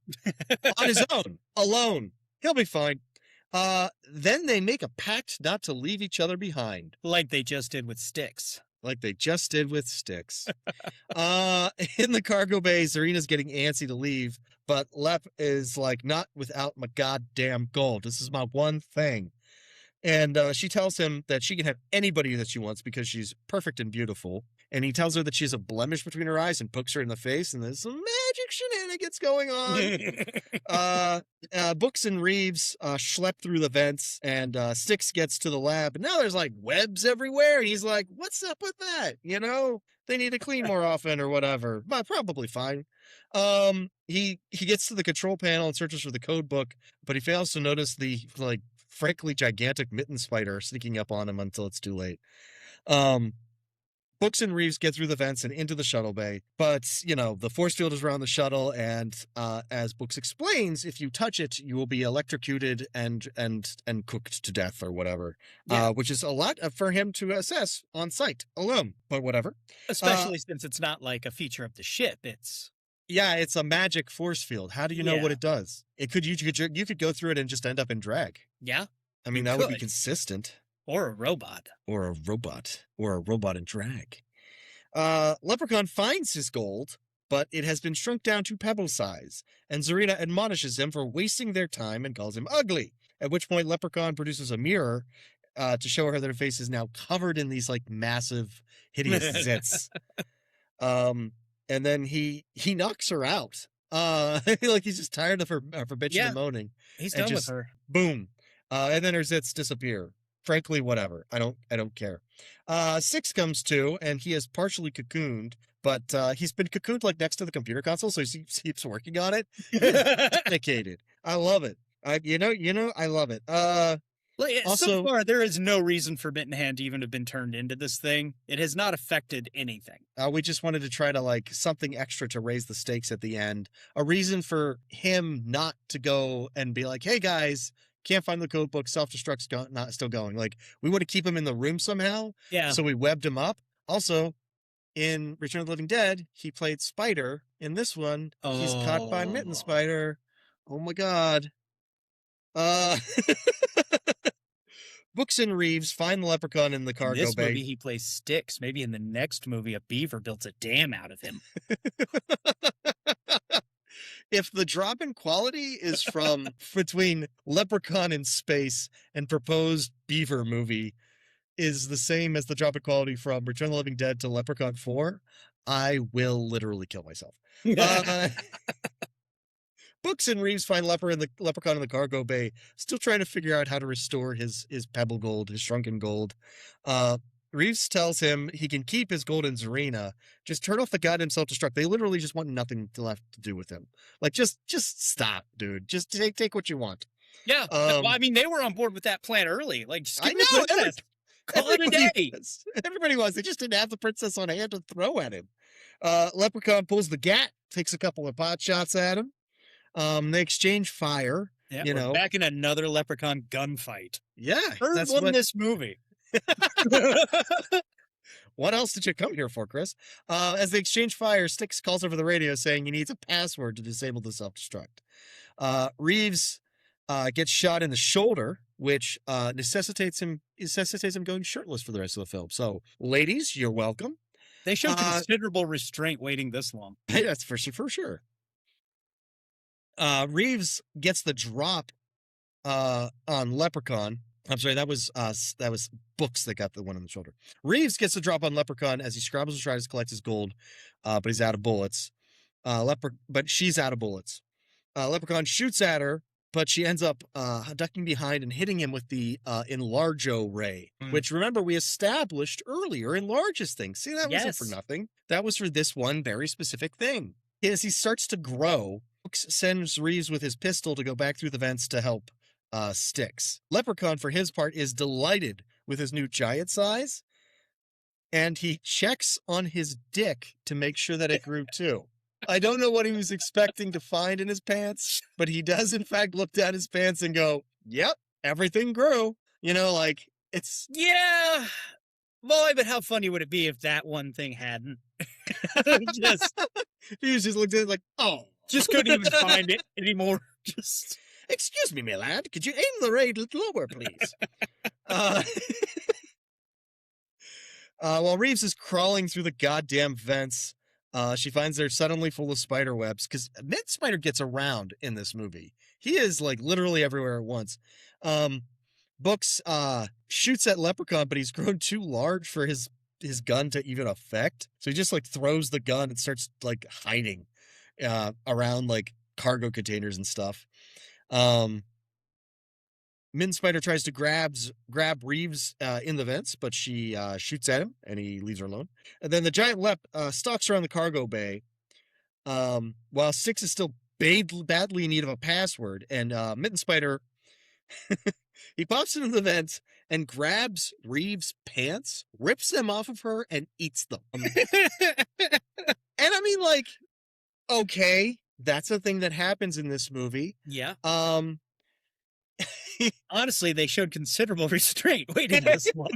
on his own, alone. He'll be fine. Then they make a pact not to leave each other behind. like they just did with Styx. Like they just did with Styx. In the cargo bay, Zarina's getting antsy to leave, but Lep is like, not without my goddamn gold. This is my one thing. And she tells him that she can have anybody that she wants because she's perfect and beautiful. And he tells her that she has a blemish between her eyes and pokes her in the face. And there's some magic shenanigans going on. Books and Reeves schlep through the vents, and Styx gets to the lab. And now there's like webs everywhere. And he's like, what's up with that? You know, they need to clean more often or whatever. But probably fine. He gets to the control panel and searches for the code book, but he fails to notice the like frankly gigantic mitten spider sneaking up on him until it's too late. Books and Reeves get through the vents and into the shuttle bay, but the force field is around the shuttle, and as Books explains, if you touch it, you will be electrocuted and cooked to death or whatever. Yeah. Which is a lot for him to assess on site alone, but whatever. Especially since it's not like a feature of the ship. It's a magic force field. How do you know what Yeah. it does? You could go through it and just end up in drag. yeah. I mean, You that would be could. consistent. Or a robot. Or a robot in drag. Leprechaun finds his gold, but it has been shrunk down to pebble size, and Zarina admonishes him for wasting their time and calls him ugly. At which point, Leprechaun produces a mirror to show her that her face is now covered in these like massive, hideous zits. And then he knocks her out. Like he's just tired of her bitching and moaning. He's and done just, with her. Boom. And then her zits disappear. Frankly, whatever. I don't care. Six comes to, and he is partially cocooned, but he's been cocooned like next to the computer console, so he keeps working on it. Dedicated. I love it. I love it. So far, there is no reason for Mitten Hand to even have been turned into this thing. It has not affected anything. We just wanted to try to like something extra to raise the stakes at the end. A reason for him not to go and be like, hey guys, can't find the code book, self-destruct's not still going. Like, we want to keep him in the room somehow. Yeah. So we webbed him up. Also, in Return of the Living Dead, he played Spider. In this one, he's caught by Mitten Spider. Oh my god. Books and Reeves find the leprechaun in the cargo bay. In this movie, he plays Styx. Maybe in the next movie, a beaver builds a dam out of him. If the drop in quality is from between Leprechaun in Space and proposed Beaver movie is the same as the drop in quality from Return of the Living Dead to Leprechaun 4, I will literally kill myself. Books and Reeves find Leprechaun in the cargo bay, still trying to figure out how to restore his pebble gold, his shrunken gold. Reeves tells him he can keep his gold in Zarina. Just turn off the goddamn self-destruct. They literally just want nothing left to do with him. Like, just stop, dude. Just take what you want. Yeah. Well, I mean, they were on board with that plan early. Like, just I give the princess. Call it a day. Everybody was. They just didn't have the princess on hand to throw at him. Leprechaun pulls the gat, takes a couple of pot shots at him. They exchange fire. Yeah, you know, back in another Leprechaun gunfight. Yeah, Third one in this movie. What else did you come here for, Chris? As they exchange fire, Styx calls over the radio saying he needs a password to disable the self-destruct. Reeves gets shot in the shoulder, which necessitates him going shirtless for the rest of the film. So, ladies, you're welcome. They showed considerable restraint waiting this long. That's for sure. Reeves gets the drop on Leprechaun. I'm sorry, that was Books that got the one on the shoulder. Reeves gets the drop on Leprechaun as he scrambles to try to collect his gold, but he's out of bullets. But she's out of bullets. Leprechaun shoots at her, but she ends up ducking behind and hitting him with the Enlargo ray, which, remember, we established earlier enlarges things. See, that wasn't for nothing. That was for this one very specific thing. As he starts to grow, Books sends Reeves with his pistol to go back through the vents to help Styx. Leprechaun, for his part, is delighted with his new giant size, and he checks on his dick to make sure that it grew too. I don't know what he was expecting to find in his pants, but he does in fact look down his pants and go, yep, everything grew. You know, like, it's... Yeah, boy, but how funny would it be if that one thing hadn't? He just looked at it like, oh. Just couldn't even find it anymore. Just... Excuse me, my lad, could you aim the ray a little lower, please? While Reeves is crawling through the goddamn vents, she finds they're suddenly full of spider webs, because Mitten Spider gets around in this movie. He is, like, literally everywhere at once. Books shoots at Leprechaun, but he's grown too large for his gun to even affect. So he just, like, throws the gun and starts, like, hiding around, like, cargo containers and stuff. Mitten Spider tries to grab Reeves in the vents, but she shoots at him, and he leaves her alone. And then the giant Lep stalks around the cargo bay, while Styx is still badly in need of a password. And Mitten Spider, he pops into the vents and grabs Reeves' pants, rips them off of her, and eats them. And I mean, like, okay, that's a thing that happens in this movie. Yeah. Honestly, they showed considerable restraint waiting this long.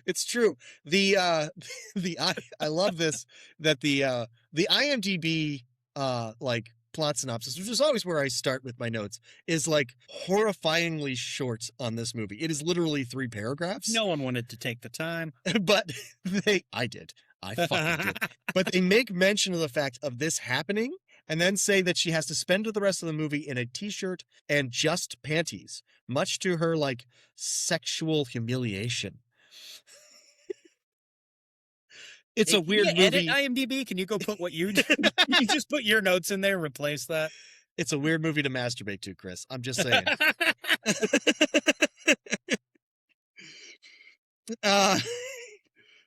It's true. I love this, that the IMDb like plot synopsis, which is always where I start with my notes, is like horrifyingly short on this movie. It is literally 3 paragraphs. No one wanted to take the time. But I did. I fucking did. But they make mention of the fact of this happening and then say that she has to spend the rest of the movie in a t-shirt and just panties, much to her like sexual humiliation. It's a weird movie. Edit IMDb. Can you go put what you did? You just put your notes in there and replace that. It's a weird movie to masturbate to, Chris. I'm just saying.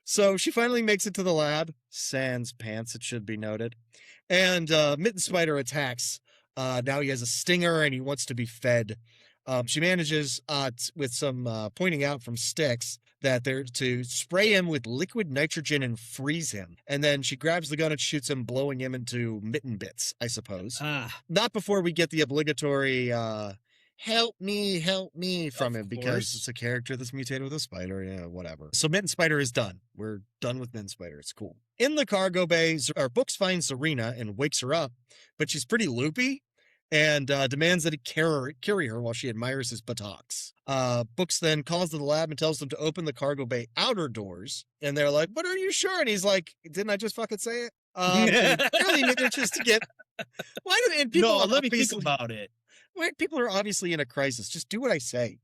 So she finally makes it to the lab. Sans pants, it should be noted. And Mitten Spider attacks. Now he has a stinger and he wants to be fed. She manages, with some pointing out from Styx, that they're to spray him with liquid nitrogen and freeze him. And then she grabs the gun and shoots him, blowing him into mitten bits, I suppose. Not before we get the obligatory help me from him, because it's a character that's mutated with a spider. Yeah, whatever. So Mitten Spider is done. We're done with Mitten Spider. It's cool. In the cargo bay, our Books finds Serena and wakes her up, but she's pretty loopy and demands that he carry her while she admires his buttocks. Books then calls to the lab and tells them to open the cargo bay outer doors. And they're like, but are you sure? And he's like, didn't I just fucking say it? Really manages to get... Why do and people let me think about it. People are obviously in a crisis. Just do what I say.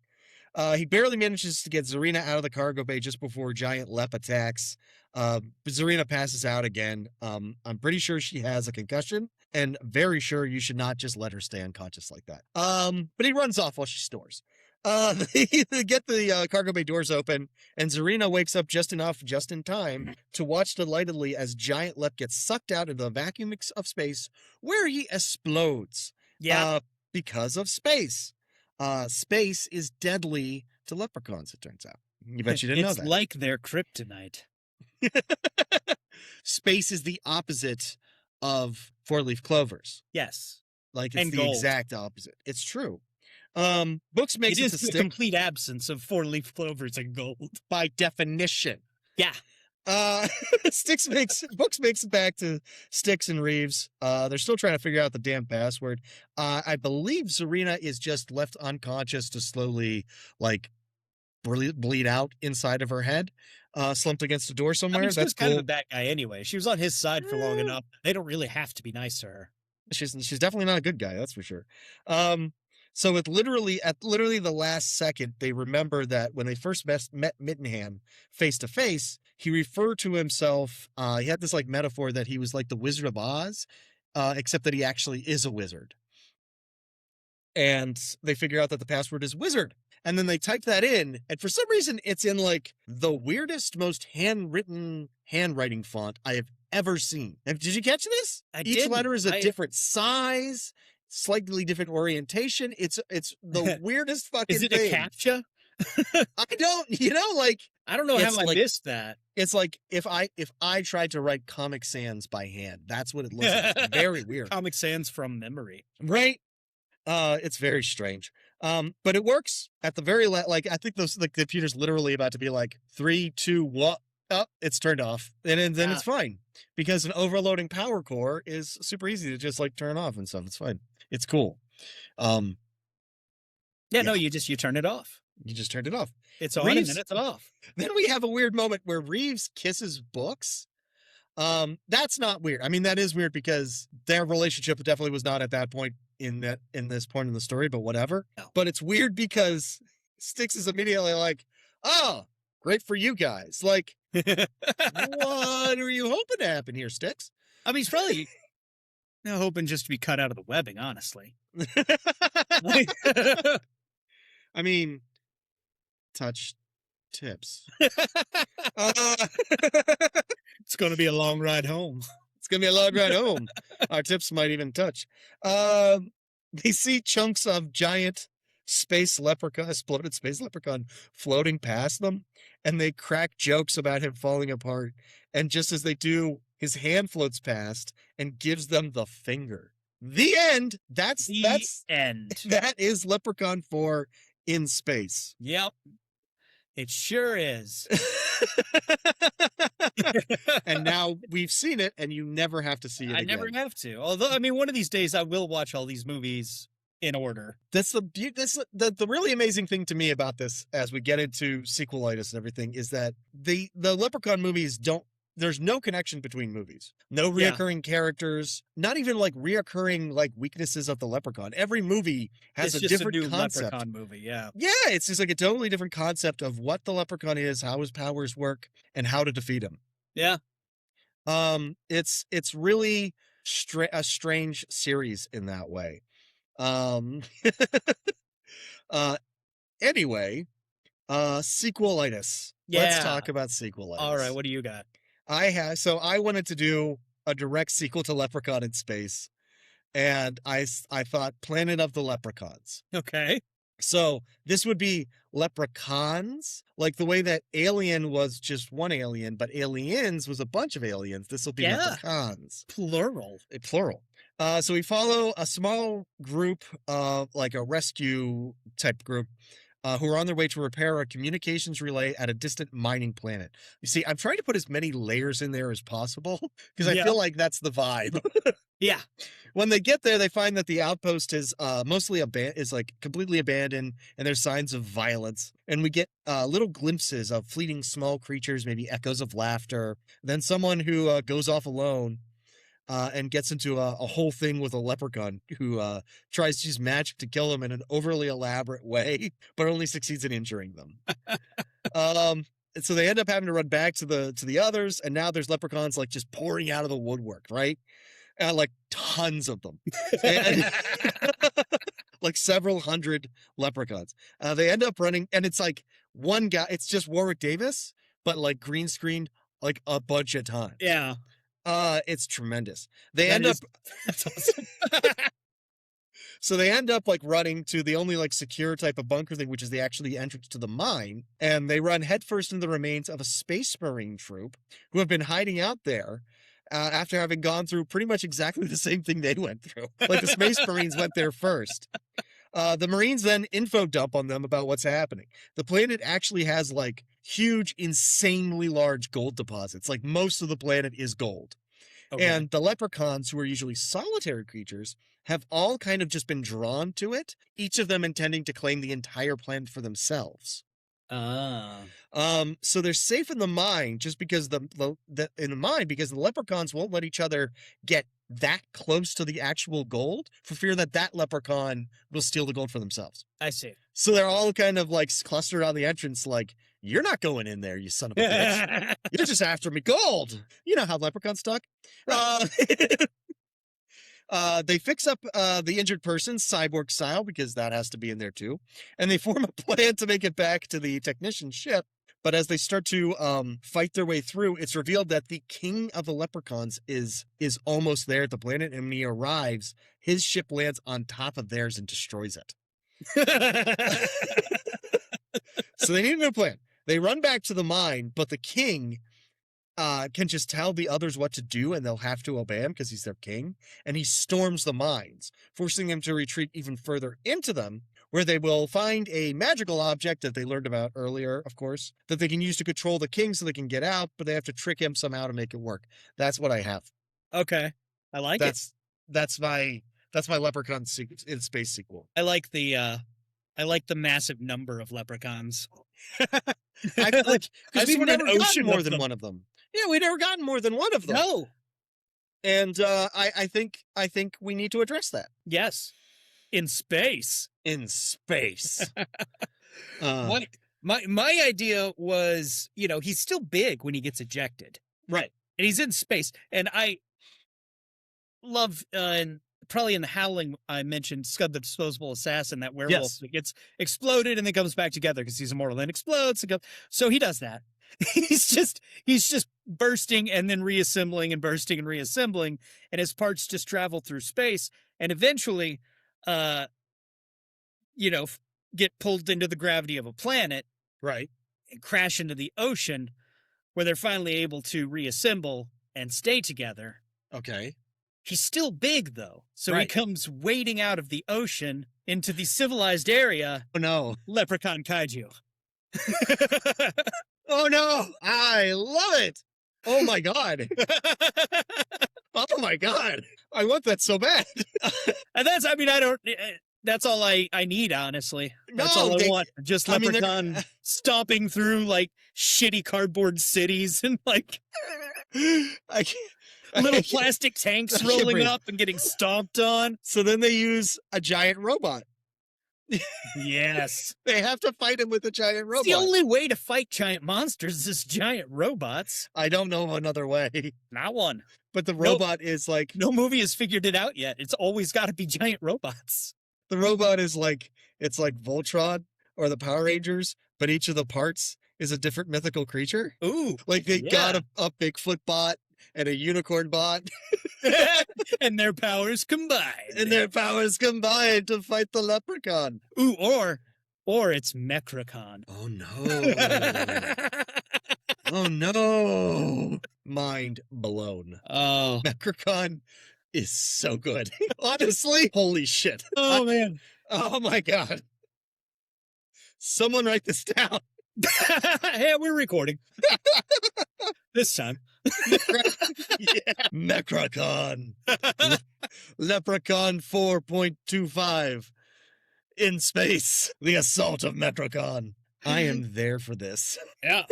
He barely manages to get Zarina out of the cargo bay just before giant Lep attacks. But Zarina passes out again. I'm pretty sure she has a concussion, and very sure you should not just let her stay unconscious like that. But he runs off while she snores. They get the cargo bay doors open, and Zarina wakes up just in time to watch delightedly as giant Lep gets sucked out into the vacuum of space, where he explodes. Yeah. Because of space. Space is deadly to leprechauns, it turns out. You bet you didn't know that. It's like their kryptonite. Space is the opposite of 4-leaf clovers. Yes. Like, it's And the gold. exact opposite. It's true. Books makes It it is to the stick complete absence of 4-leaf clovers and gold. by definition. Yeah. Books makes it back to Styx and Reeves. They're still trying to figure out the damn password. I believe Zarina is just left unconscious to slowly, like, bleed out inside of her head, slumped against a door somewhere. I mean, she That's was kind cool. of a bad guy anyway. She was on his side for long enough. They don't really have to be nice to her. She's definitely not a good guy, that's for sure. So at literally the last second, they remember that when they first met Mittenham face to face, he referred to himself. He had this like metaphor that he was like the Wizard of Oz, except that he actually is a wizard. And they figure out that the password is wizard. And then they type that in, and for some reason, it's in like the weirdest, most handwriting font I have ever seen. Did you catch this? Each letter is a different size, slightly different orientation. It's the weirdest fucking thing. Is it a CAPTCHA? I don't, like... I don't know how I like, missed that. It's like if I tried to write Comic Sans by hand, that's what it looks like. It's very weird. Comic Sans from memory. Right? It's very strange. But it works at the very like I think the computer's literally about to be like 3, 2, 1. Oh, it's turned off. And then it's fine. Because an overloading power core is super easy to just like turn off and stuff. It's fine. It's cool. No, you turn it off. You just turned it off. It's on Reeves, and then it's off. Then we have a weird moment where Reeves kisses Books. That's not weird. I mean, that is weird because their relationship definitely was not at that point in this point in the story, but whatever. No. But it's weird because Styx is immediately like, oh, great for you guys. Like, what are you hoping to happen here, Styx? I mean, he's probably hoping just to be cut out of the webbing, honestly. I mean, touch tips. It's going to be a long ride home. It's going to be a long ride home. Our tips might even touch. They see chunks of giant exploded space leprechaun floating past them, and they crack jokes about him falling apart. And just as they do, his hand floats past and gives them the finger. The end. That's end. That is Leprechaun 4 in space. Yep. It sure is. And now we've seen it, and you never have to see it I again. never have to. Although, I mean, one of these days I will watch all these movies in order. That's the really amazing thing to me about this, as we get into sequelitis and everything, is that the Leprechaun movies there's no connection between movies. No Yeah. reoccurring characters, not even like reoccurring like weaknesses of the Leprechaun. Every movie has It's a just different a new concept. Leprechaun movie, yeah. Yeah, it's just like a totally different concept of what the Leprechaun is, how his powers work, and how to defeat him. Yeah. It's really a strange series in that way. Anyway, sequelitis. Let's Yeah. talk about sequelitis. All right, what do you got? So I wanted to do a direct sequel to Leprechaun in Space, and I thought Planet of the Leprechauns. Okay. So this would be Leprechauns, like the way that Alien was just one alien, but Aliens was a bunch of aliens. This will be Yeah. Leprechauns. Plural. Plural. So we follow a small group of like a rescue type group who are on their way to repair a communications relay at a distant mining planet. You see, I'm trying to put as many layers in there as possible because I Yeah. feel like that's the vibe. Yeah. When they get there, they find that the outpost is mostly completely abandoned, and there's signs of violence. And we get little glimpses of fleeting small creatures, maybe echoes of laughter. Then someone who goes off alone and gets into a whole thing with a leprechaun who tries to use magic to kill them in an overly elaborate way, but only succeeds in injuring them. And so they end up having to run back to the others, and now there's leprechauns like just pouring out of the woodwork, right? Like tons of them. And- like several hundred leprechauns. They end up running, and it's like one guy, it's just Warwick Davis, but like green screened like a bunch of times. Yeah. It's tremendous. They That end is- up That's awesome. so they end up like running to the only like secure type of bunker thing, which is the entrance to the mine, and they run headfirst into the remains of a space marine troop who have been hiding out there. After having gone through pretty much exactly the same thing they went through. Like the Space Marines went there first. The Marines then info dump on them about what's happening. The planet actually has like huge, insanely large gold deposits. Like most of the planet is gold. Okay. And the leprechauns, who are usually solitary creatures, have all kind of just been drawn to it, each of them intending to claim the entire planet for themselves. So they're safe in the mine just because because the leprechauns won't let each other get that close to the actual gold for fear that leprechaun will steal the gold for themselves. I see. So they're all kind of like clustered on the entrance, like, you're not going in there, you son of a bitch. You're just after me gold. You know how leprechauns talk. They fix up the injured person cyborg style because that has to be in there too. And they form a plan to make it back to the technician ship. But as they start to fight their way through, it's revealed that the king of the leprechauns is almost there at the planet. And when he arrives, his ship lands on top of theirs and destroys it. So they need a new plan. They run back to the mine, but the king can just tell the others what to do, and they'll have to obey him because he's their king. And he storms the mines, forcing them to retreat even further into them, where they will find a magical object that they learned about earlier, of course, that they can use to control the king so they can get out, but they have to trick him somehow to make it work. That's what I have. Okay. I like it. That's my Leprechaun in Space sequel. I like the massive number of leprechauns. I feel like, because I've we've seen an never gotten ocean more of than them. one of them. Yeah, we never gotten more than one of them. No. And I think we need to address that. Yes. In space. In space. My idea was, he's still big when he gets ejected. Right. And he's in space. And I love, probably in The Howling, I mentioned Scud the Disposable Assassin, that werewolf Yes. that gets exploded and then comes back together because he's immortal and explodes. So he does that. He's just bursting and then reassembling and bursting and reassembling, and his parts just travel through space and eventually, get pulled into the gravity of a planet, Right. and crash into the ocean, where they're finally able to reassemble and stay together. Okay. He's still big, though. So he Right. comes wading out of the ocean into the civilized area, Oh no. Leprechaun Kaiju. Oh no. I love it. Oh my God. Oh my God. I want that so bad. And that's, I mean, I don't, that's all I need, honestly. That's all I want. Just I mean, Leprechaun stomping through like shitty cardboard cities and like I can't, little plastic tanks I can't rolling breathe. up and getting stomped on. So then they use a giant robot. Yes. They have to fight him with a giant robot. It's the only way to fight giant monsters is giant robots. I don't know of another way. Not one. But the robot is like, No movie has figured it out yet. It's always got to be giant robots. the robot is like, it's like Voltron or the Power Rangers, but each of the parts is a different mythical creature. Ooh. Like they got a Bigfoot bot and a unicorn bot, And their powers combined. and their powers combined to fight the leprechaun. Ooh, or it's Mechracon. Oh no. Oh no. Mind blown. Oh. Leprechaun is so good. Honestly, holy shit. Oh man. Oh my God. Someone write this down. Hey, we're recording. This time. Yeah. Mechracon. Leprechaun 4.25. In space. The assault of Mechracon. I am there for this. Yeah.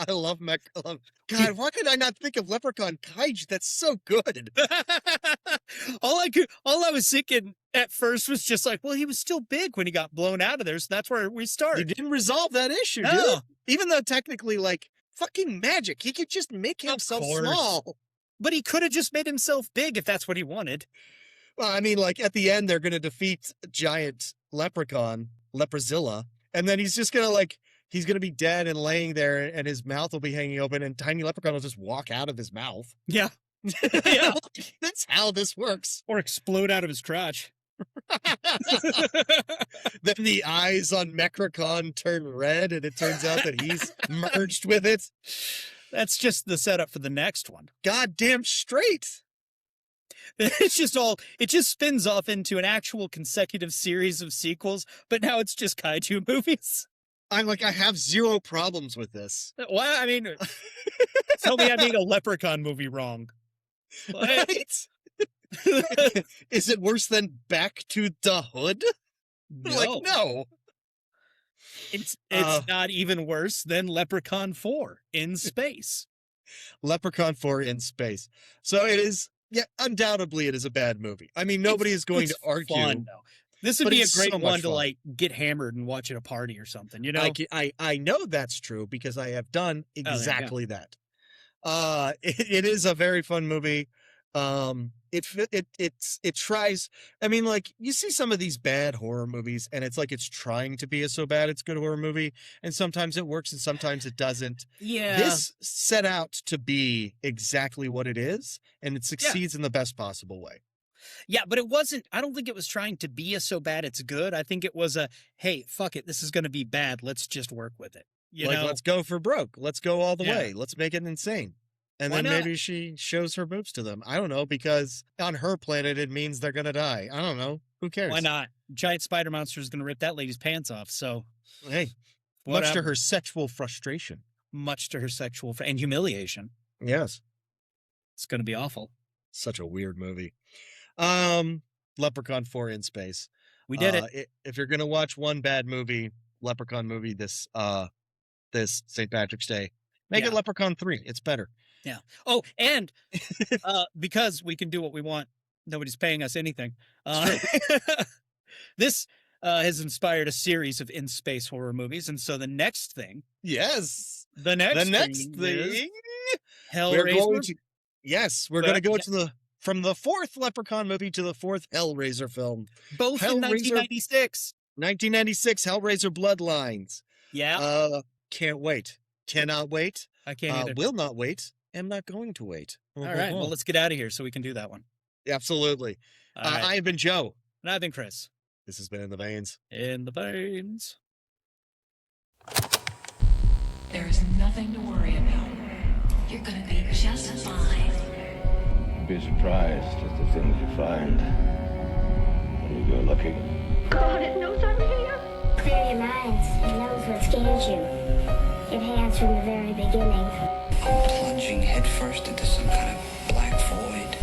I love God, why could I not think of Leprechaun Kaiju? That's so good. all I was thinking at first was just like, well, he was still big when he got blown out of there, so that's where we You started. didn't resolve that issue, dude. No. Even though technically, like, fucking magic. He could just make himself course. small. But he could have just made himself big if that's what he wanted. Well, I mean, like, at the end, they're going to defeat giant Leprechaun, Leprozilla, and then he's just going to, like, he's going to be dead and laying there, and his mouth will be hanging open, and Tiny Leprechaun will just walk out of his mouth. Yeah. Yeah. That's how this works. Or explode out of his crotch. Then the eyes on Mechracon turn red, and it turns out that he's merged with it. That's just the setup for the next one. Goddamn straight. It's just it just spins off into an actual consecutive series of sequels, but now it's just kaiju movies. I'm like, I have zero problems with this. Well, I mean, tell me I made a Leprechaun movie wrong. Right? Is it worse than Back to the Hood? Like, no. It's not even worse than Leprechaun 4 in space. Leprechaun 4 in space. So it is, yeah, undoubtedly it is a bad movie. I mean, nobody is going to argue. Fun, though. This would but be a it's great so much one to fun. like get hammered and watch at a party or something, you know? I know that's true because I have done you go. exactly that. It is a very fun movie. It tries. I mean, like you see some of these bad horror movies, and it's like it's trying to be a so bad it's good horror movie, and sometimes it works and sometimes it doesn't. Yeah. This set out to be exactly what it is, and it succeeds in the best possible way. Yeah, but it wasn't, I don't think it was trying to be a so bad it's good. I think it was a, hey, fuck it, this is going to be bad. Let's just work with it. You know? Let's go for broke. Let's go all the Yeah. way. Let's make it insane. And Why then not? maybe she shows her boobs to them. I don't know, because on her planet, it means they're going to die. I don't know. Who cares? Why not? Giant spider monster is going to rip that lady's pants off. So Hey, much to whatever. her sexual frustration. Much to her sexual and humiliation. Yes. It's going to be awful. Such a weird movie. Leprechaun 4 in space. We did it. If you're going to watch one bad movie, Leprechaun movie this St. Patrick's Day, make it Yeah. Leprechaun 3. It's better. Yeah. Oh, and because we can do what we want, nobody's paying us anything. This has inspired a series of in-space horror movies, and so the next thing, Yes. the next thing. is We're going Hellraiser. to, yes, we're going to go to from the fourth Leprechaun movie to the fourth Hellraiser film. Both in Hellraiser- 1996. 1996 Hellraiser Bloodlines. Yeah, Can't wait. Cannot wait. I can't either. Will not wait. Am not going to wait. All right, well, let's get out of here so we can do that one. Absolutely. All right. I have been Joe. And I've been Chris. This has been In the Veins. In the veins. There is nothing to worry about. You're gonna be just fine. Be surprised at the things you find when you go looking. God, it knows I'm here. Clear your minds. It knows what scares you. It has from the very beginning. plunging headfirst into some kind of black void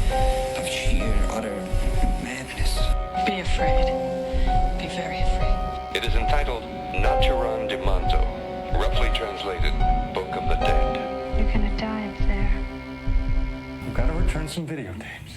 of sheer, utter madness. Be afraid. Be very afraid. It is entitled Naturan de Manto, roughly translated Book of the Dead. You're gonna die up there. We've got to return some videotapes.